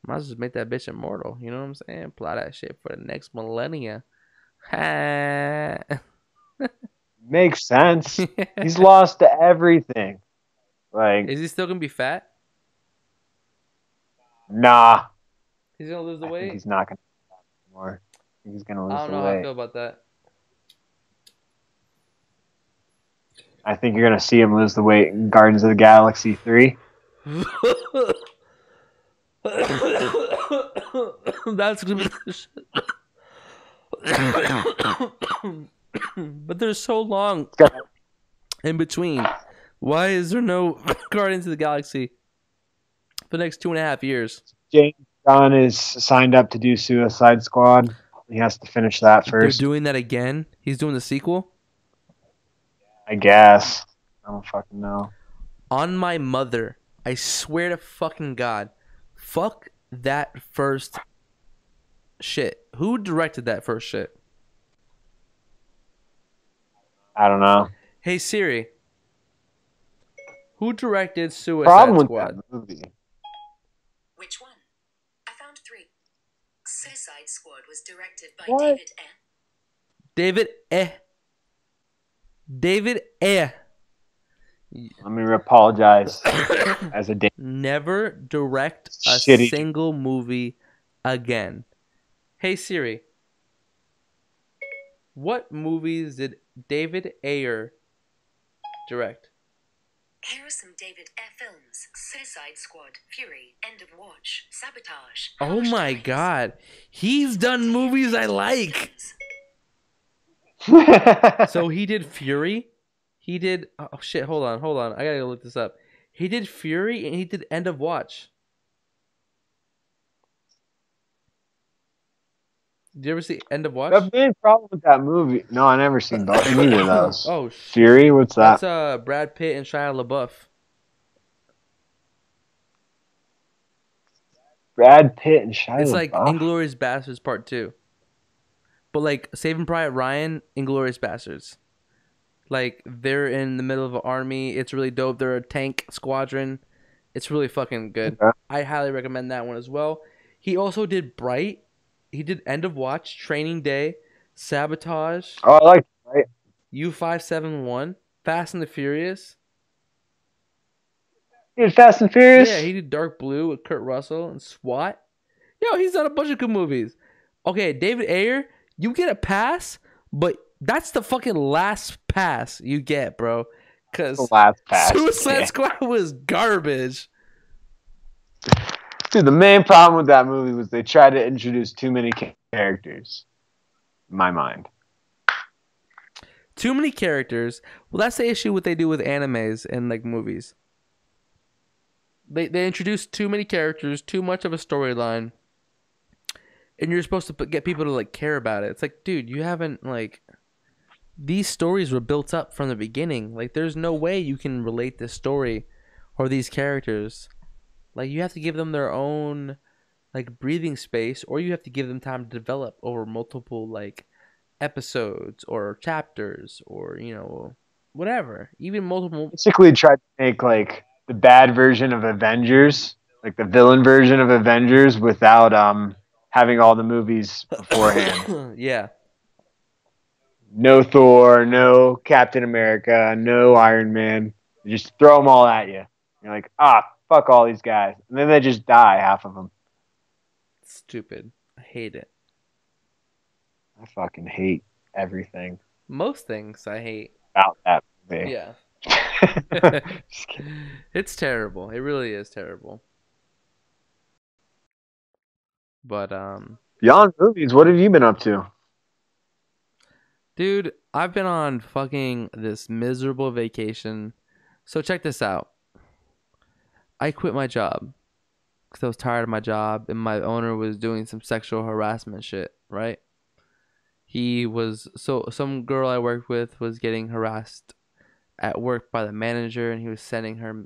might as well just make that bitch immortal. You know what I'm saying? Apply that shit for the next millennia. Makes sense. He's lost everything. Like, Is he still gonna be fat? nah. He's gonna lose the I weight? think he's not going to anymore. I think he's going to I lose don't the know how I weight. feel about that. I think you're going to see him lose the weight in Guardians of the Galaxy 3. That's gonna be the shit. But there's so long in between. Why is there no Guardians of the Galaxy for the next 2.5 years? James Gunn is signed up to do Suicide Squad. He has to finish that They're first. doing that again? He's doing the sequel? I guess. I don't fucking know. On my mother, I swear to fucking God, fuck that first shit. Who directed that first shit? I don't know. Hey Siri, who directed Suicide Problem with Squad? that movie. Which one? I found 3. Suicide Squad was directed by What? David Eh. David Eh. Let me apologize as a date. Never direct a Shitty. single movie again. Hey Siri, what movies did David Ayer direct? Here are some David E. films: Suicide Squad, Fury, End of Watch, Sabotage. Oh Harsh my Times. God, he's done movies I like. So he did Fury. He did. Oh shit! Hold on. I gotta go look this up. He did Fury and he did End of Watch. Did you ever see End of Watch? The main problem with that movie. No, I never seen both. Neither of those. Oh, Fury. What's that? that's Brad Pitt and Shia LaBeouf. Brad Pitt and Shia It's LaBeouf. like Inglourious Bastards Part 2. But like Saving Private Ryan, Inglourious Bastards. Like they're in the middle of an army. It's really dope. They're a tank squadron. It's really fucking good. Okay. I highly recommend that one as well. He also did Bright. He did End of Watch, Training Day, Sabotage, Oh, I like it, right? U571, Fast and the Furious. He did Fast and Furious. Yeah, he did Dark Blue with Kurt Russell and SWAT. Yo, he's done a bunch of good movies. Okay, David Ayer, you get a pass, but that's the fucking last pass you get, bro. Because The last pass. Suicide Yeah. Squad was garbage. Dude, the main problem with that movie was they tried to introduce too many characters. In my mind. Too many characters. Well, that's the issue what they do with animes and like movies. They introduced too many characters, too much of a storyline, and you're supposed to get people to like care about it. It's like, dude, you haven't like these stories were built up from the beginning. Like, there's no way you can relate this story or these characters. Like, you have to give them their own like breathing space, or you have to give them time to develop over multiple like episodes or chapters, or whatever, even multiple. Basically tried to make like the bad version of Avengers, like the villain version of Avengers, without having all the movies beforehand. Yeah. No Thor, no Captain America, no Iron Man. You just throw them all at you. You're like, fuck all these guys, and then they just die, half of them. Stupid. I hate it. I fucking hate everything Most things I hate. about that movie. Yeah. Just kidding. It's terrible. It really is terrible. But Beyond movies, what have you been up to? dude, I've been on fucking this miserable vacation. So check this out. I quit my job because I was tired of my job, and my owner was doing some sexual harassment shit, right? Some girl I worked with was getting harassed at work by the manager, and he was sending her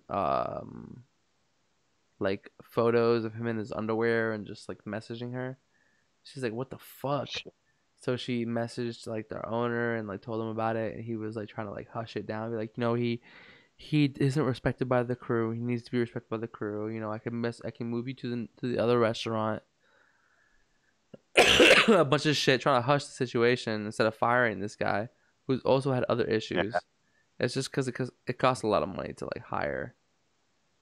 like photos of him in his underwear and just like messaging her. She's like, what the fuck? So she messaged like their owner and like told him about it, and he was like trying to like hush it down, be like, he isn't respected by the crew. He needs to be respected by the crew. I can move you to the other restaurant. A bunch of shit, trying to hush the situation instead of firing this guy who's also had other issues. Yeah. It's just because it costs a lot of money to like hire,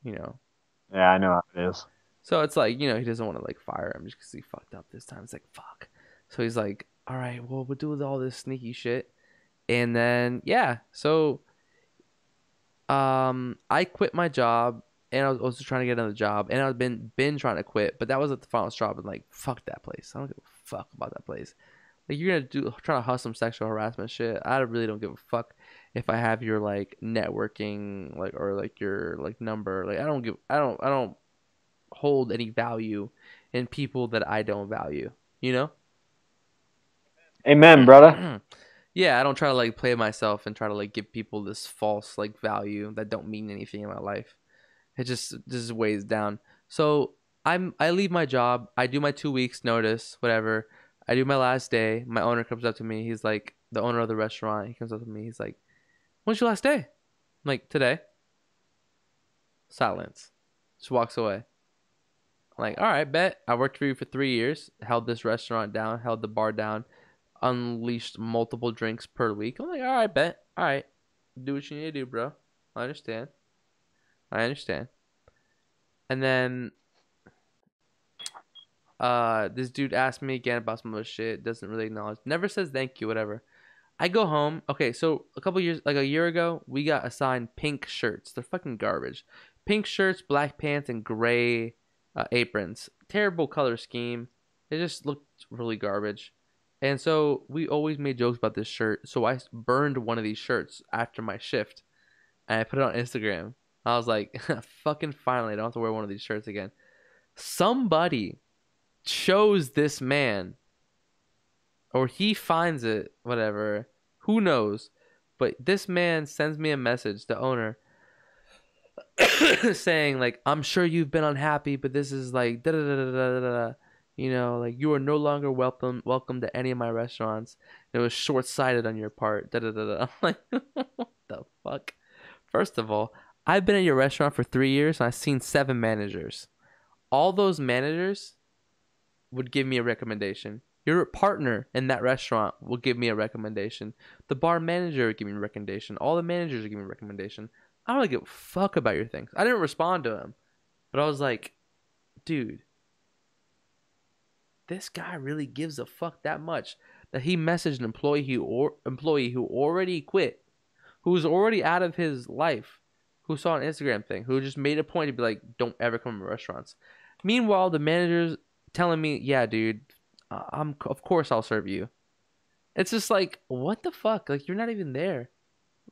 Yeah, I know how it is. So it's like, he doesn't want to like fire him just because he fucked up this time. It's like, fuck. So he's like, all right, well, we'll do all this sneaky shit. And then, yeah. So I quit my job, and I was also trying to get another job, and I've been trying to quit, but that was at the final straw. And like, fuck that place. I don't give a fuck about that place. Like, you're trying to hustle some sexual harassment shit. I really don't give a fuck if I have your like networking like or like your like number. Like, I don't hold any value in people that I don't value. Amen, brother. Yeah, I don't try to like play myself and try to like give people this false like value that don't mean anything in my life. It just weighs down. So I leave my job. I do my 2 weeks notice, whatever. I do my last day. My owner comes up to me. He's like, the owner of the restaurant. He comes up to me. He's like, when's your last day? I'm like, today. Silence. Just walks away. I'm like, all right, bet. I worked for you for 3 years. Held this restaurant down. Held the bar down. Unleashed multiple drinks per week. I'm like, all right, bet. All right. Do what you need to do, bro. I understand. And then this dude asked me again about some other shit. Doesn't really acknowledge. Never says thank you, whatever. I go home. Okay, so a year ago, we got assigned pink shirts. They're fucking garbage. Pink shirts, black pants, and gray aprons. Terrible color scheme. It just looked really garbage. And so we always made jokes about this shirt. So I burned one of these shirts after my shift, and I put it on Instagram. I was like, fucking finally, I don't have to wear one of these shirts again. Somebody chose this man, or he finds it, whatever. Who knows? But this man sends me a message, the owner, saying like, I'm sure you've been unhappy, but this is like da da da da da da. Like, you are no longer welcome to any of my restaurants. It was short-sighted on your part. Da da da da. I'm like, what the fuck? First of all, I've been at your restaurant for 3 years, and I've seen 7 managers. All those managers would give me a recommendation. Your partner in that restaurant will give me a recommendation. The bar manager would give me a recommendation. All the managers would give me a recommendation. I don't give a fuck about your things. I didn't respond to him, but I was like, dude, this guy really gives a fuck that much that he messaged an employee who already quit, who's already out of his life, who saw an Instagram thing, who just made a point to be like, don't ever come to restaurants. Meanwhile, the manager's telling me, yeah, dude, of course I'll serve you. It's just like, what the fuck? Like, you're not even there.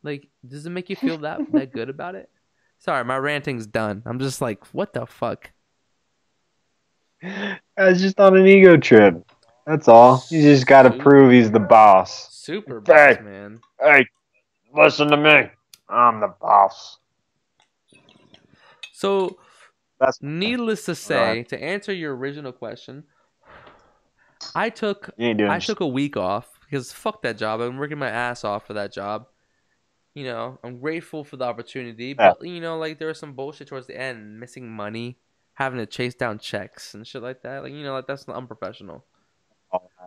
Like, does it make you feel that good about it? Sorry, my ranting's done. I'm just like, what the fuck? I was just on an ego trip. That's all. You just got to prove he's the boss. Super Hey, boss, man. hey, listen to me. I'm the boss. So, That's needless to Go say, ahead. to answer your original question, You ain't doing I took a week off because fuck that job. I'm working my ass off for that job. You know, I'm grateful for the opportunity, Yeah. but you know, like there was some bullshit towards the end, missing money, having to chase down checks and shit like that. Like, you know, like that's unprofessional.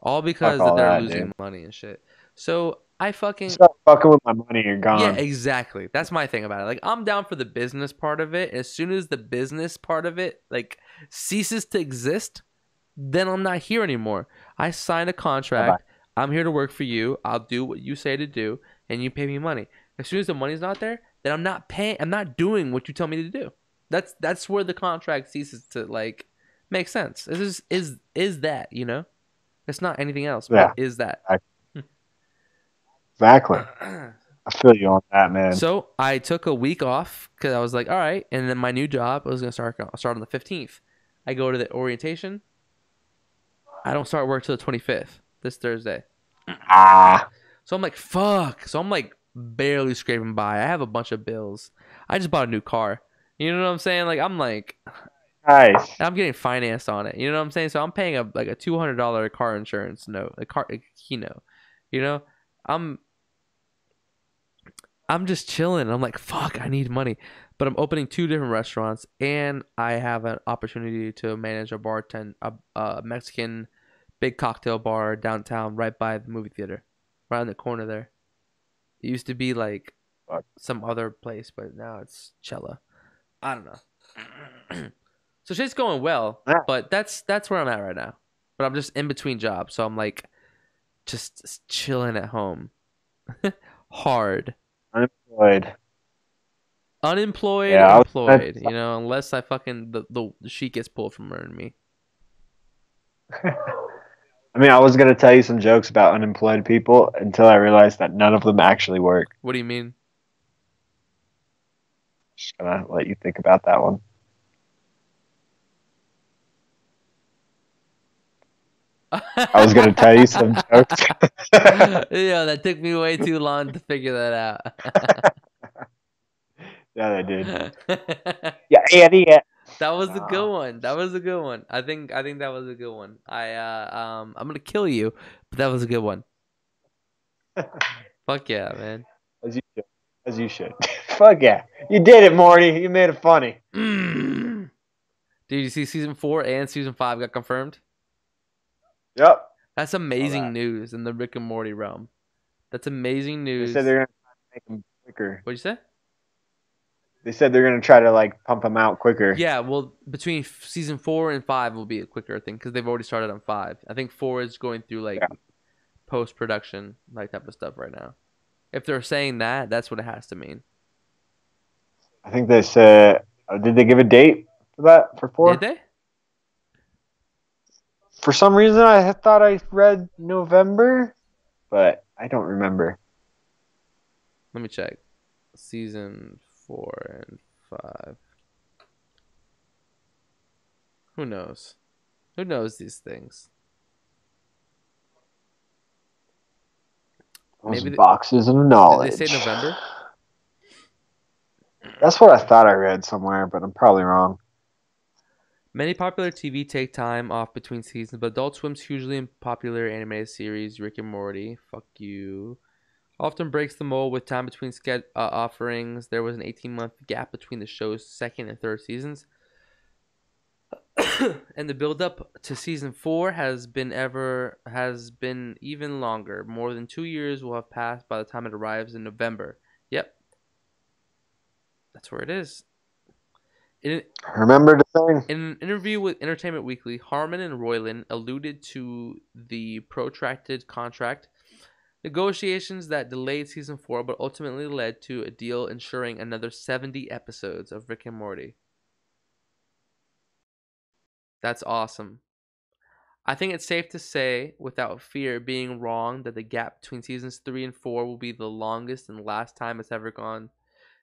All Fuck because that all they're that, losing dude. money and shit. So I fucking Start fucking with my money, you're yeah, gone. exactly. That's my thing about it. Like I'm down for the business part of it. As soon as the business part of it like ceases to exist, then I'm not here anymore. I signed a Bye-bye. contract. I'm here to work for you. I'll do what you say to do, and you pay me money. As soon as the money's not there, then I'm not paying. I'm not doing what you tell me to do. That's where the contract ceases to like make sense. This is that, you know? It's not anything else, but Yeah, it is that. exactly. I feel you on that, man. So I took a week off because I was like, all right. And then my new job I was gonna start on the 15th. I go to the orientation. I don't start work till the 25th, this Thursday. Ah, So I'm like, fuck. So I'm like barely scraping by. I have a bunch of bills. I just bought a new car. You know what I'm saying? Like nice. I'm getting financed on it. You know what I'm saying? So I'm paying a $200 car insurance note, a car keynote. You know, I'm I'm just chilling. I'm like, fuck, I need money. But I'm opening two different restaurants, and I have an opportunity to manage a Mexican big cocktail bar downtown, right by the movie theater, right in the corner there. It used to be like Fuck. some other place, but now it's Cella. I don't know. So shit's going well, Yeah. but that's where I'm at right now. But I'm just in between jobs, so I'm like just chilling at home. Hard. Unemployed. Unemployed, Yeah, employed, you know, unless I fucking the sheet gets pulled from under me. I mean, I was gonna tell you some jokes about unemployed people until I realized that none of them actually work. What do you mean? Just gonna let you think about that one. I was gonna tell you some jokes. Yeah, that took me way too long to figure that Yeah, they did. out. Yeah, idiot. That was a good No. one. That was a good one. I think that was a good one. I'm gonna kill you, but that was a good one. Fuck yeah, man. As you should. As you should. Fuck yeah. You did it, Morty. You made it funny. Mm. Dude, you see season 4 and season 5 got confirmed? Yep. That's Saw amazing that. news in the Rick and Morty realm. That's amazing They said news. they're gonna make them quicker. What'd you say? They said they're gonna try to like pump them out quicker. Yeah, well, between season 4 and 5 will be a quicker thing because they've already started on 5. I think 4 is going through like Yeah. post production, like type of stuff right now. If they're saying that, that's what it has to mean. I think they said. Did they give a date for that for Did 4? they? For some reason, I had thought I read November, but I don't remember. Let me check. Season 4 and 5. Who knows? Who knows these things? Those Maybe boxes of did knowledge. they say November? That's what I thought I read somewhere, but I'm probably wrong. Many popular TV take time off between seasons, but Adult Swim's hugely popular animated series, Rick and Morty, fuck you, often breaks the mold with time between offerings. There was an 18-month gap between the show's second and third seasons. And the build up to season 4 has been even longer. More than 2 years will have passed by the time it arrives in November. Yep. That's where it is. Remember the thing? In an interview with Entertainment Weekly, Harmon and Roiland alluded to the protracted contract negotiations that delayed season 4 but ultimately led to a deal ensuring another 70 episodes of Rick and Morty. That's awesome. I think it's safe to say, without fear being wrong, that the gap between seasons 3 and 4 will be the longest and last time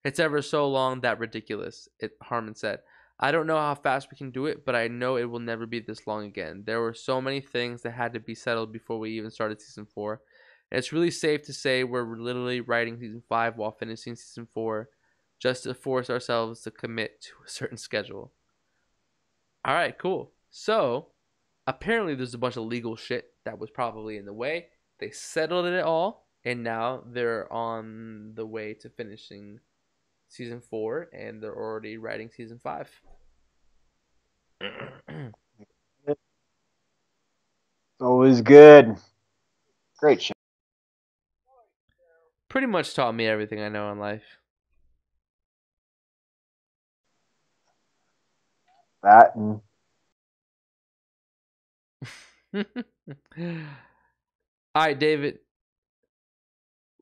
It's ever so long that ridiculous, Harmon said. I don't know how fast we can do it, but I know it will never be this long again. There were so many things that had to be settled before we even started season 4. And it's really safe to say we're literally writing season 5 while finishing season 4 just to force ourselves to commit to a certain schedule. All right, cool. So, apparently there's a bunch of legal shit that was probably in the way. They settled it all, and now they're on the way to finishing season 4, and they're already writing season 5. It's always good. Great show. Pretty much taught me everything I know in life. That and All right, David.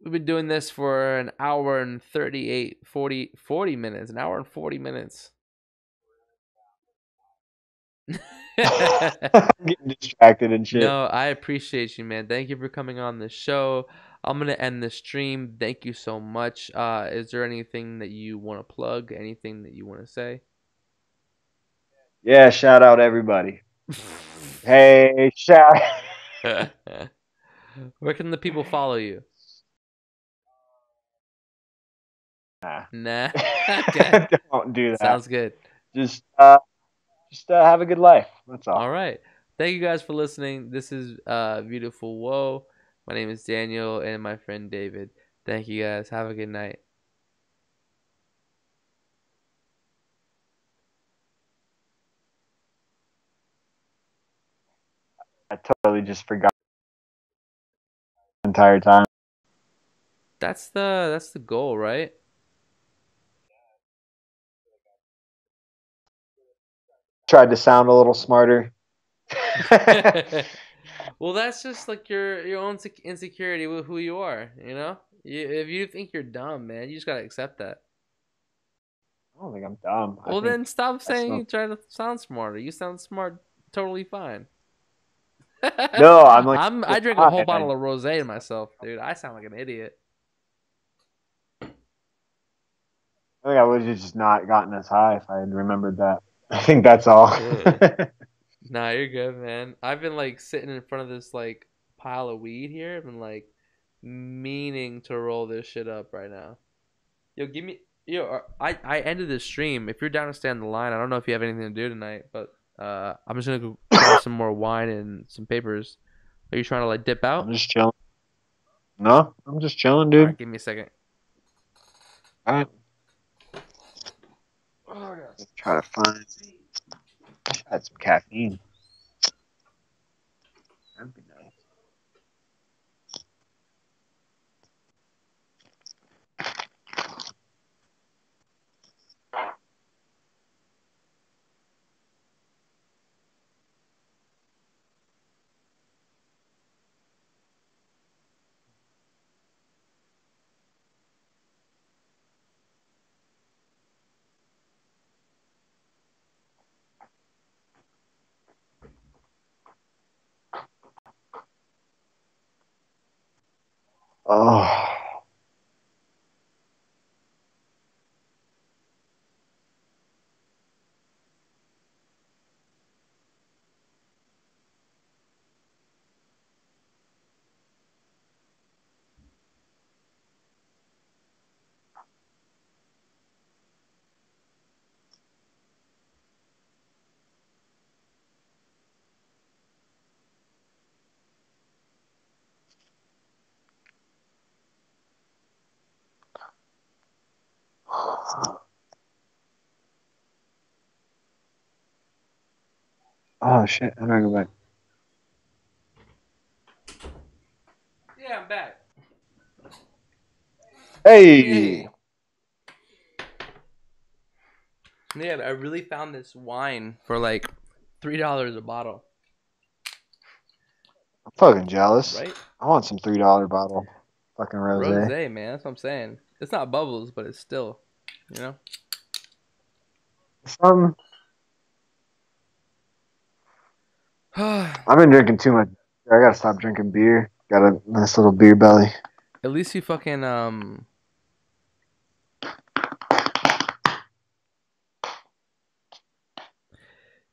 We've been doing this for an hour and 40 minutes. An hour and 40 minutes. getting distracted and shit. No, I appreciate you, man. Thank you for coming on the show. I'm gonna end the stream. Thank you so much. Is there anything that you want to plug? Anything that you want to say? Yeah, shout out everybody. Hey, shout. Where can the people follow you? Nah. Nah. Okay. Don't do that. Sounds good. Just have a good life. That's all. All right. Thank you guys for listening. This is Beautiful Woe. My name is Daniel and my friend David. Thank you guys. Have a good night. I totally just forgot the entire time. That's the goal, right? Tried to sound a little smarter. Well, that's just like your own insecurity with who you are, you know? If you think you're dumb, man, you just gotta accept that. I don't think I'm dumb. Well, then stop saying not- you try to sound smarter. You sound smart, totally fine. No, I'm like I drink a whole bottle of rosé to myself, dude. I sound like an idiot. I think I would have just not gotten as high if I had remembered that. I think that's all. Nah, you're good, man. I've been like sitting in front of this like pile of weed here. I've been like meaning to roll this shit up right now. Yo, give me. Yo, I ended this stream. If you're down to stay on the line, I don't know if you have anything to do tonight, but I'm just gonna go grab some more wine and some papers. Are you trying to like dip out? I'm just chilling. No, I'm just chilling, dude. All right, give me a second. All right. Let's try to find. I had some caffeine. That'd be nice. Oh. Oh shit! How do I go back? Yeah, I'm back. Hey. Yeah, I really found this wine for like $3 a bottle. I'm fucking jealous. Right? I want some $3 bottle. Fucking rosé. Rosé, man. That's what I'm saying. It's not bubbles, but it's still, you know. I've been drinking too much. I gotta stop drinking beer. Got a nice little beer belly. At least you fucking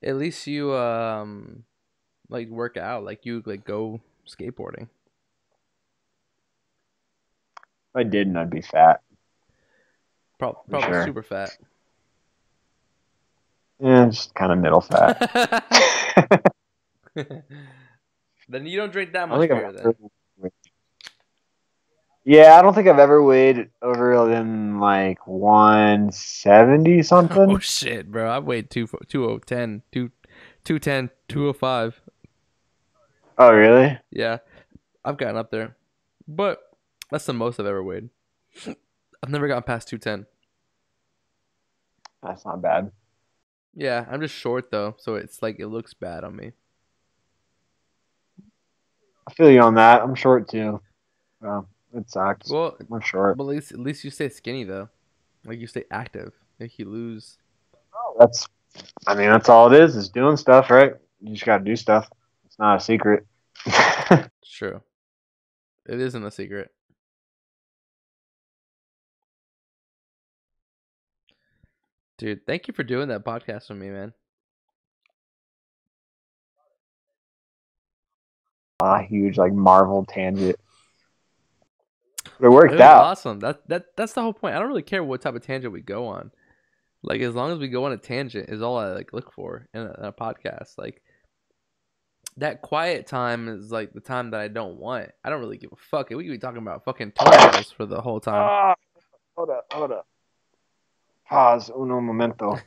At least you like work out, like you like go skateboarding. If I didn't, I'd be fat. Probably sure. super fat. Yeah, just kind of middle fat. Then you don't drink that I much think beer then. Yeah, I don't think I've ever weighed over than like 170 something. Oh shit, bro! I weighed 210, 210, 205. Oh, really? Yeah, I've gotten up there, but that's the most I've ever weighed. I've never gotten past 210. That's not bad. Yeah, I'm just short though, so it's like it looks bad on me. I feel you on that. I'm short too. Well, it sucks. Well, I'm short. but at least you stay skinny though. Like you stay active. Like you lose. That's all it is doing stuff, right? You just got to do stuff. It's not a secret. It's true. It isn't a secret. Dude, thank you for doing that podcast with me, man. A huge like Marvel tangent. But it It worked was out. awesome. That's the whole point. I don't really care what type of tangent we go on. Like as long as we go on a tangent is all I like look for in a podcast. Like that quiet time is like the time that I don't want. I don't really give a fuck. We could be talking about fucking toenails for the whole time. Hold up. Pause. Uno momento.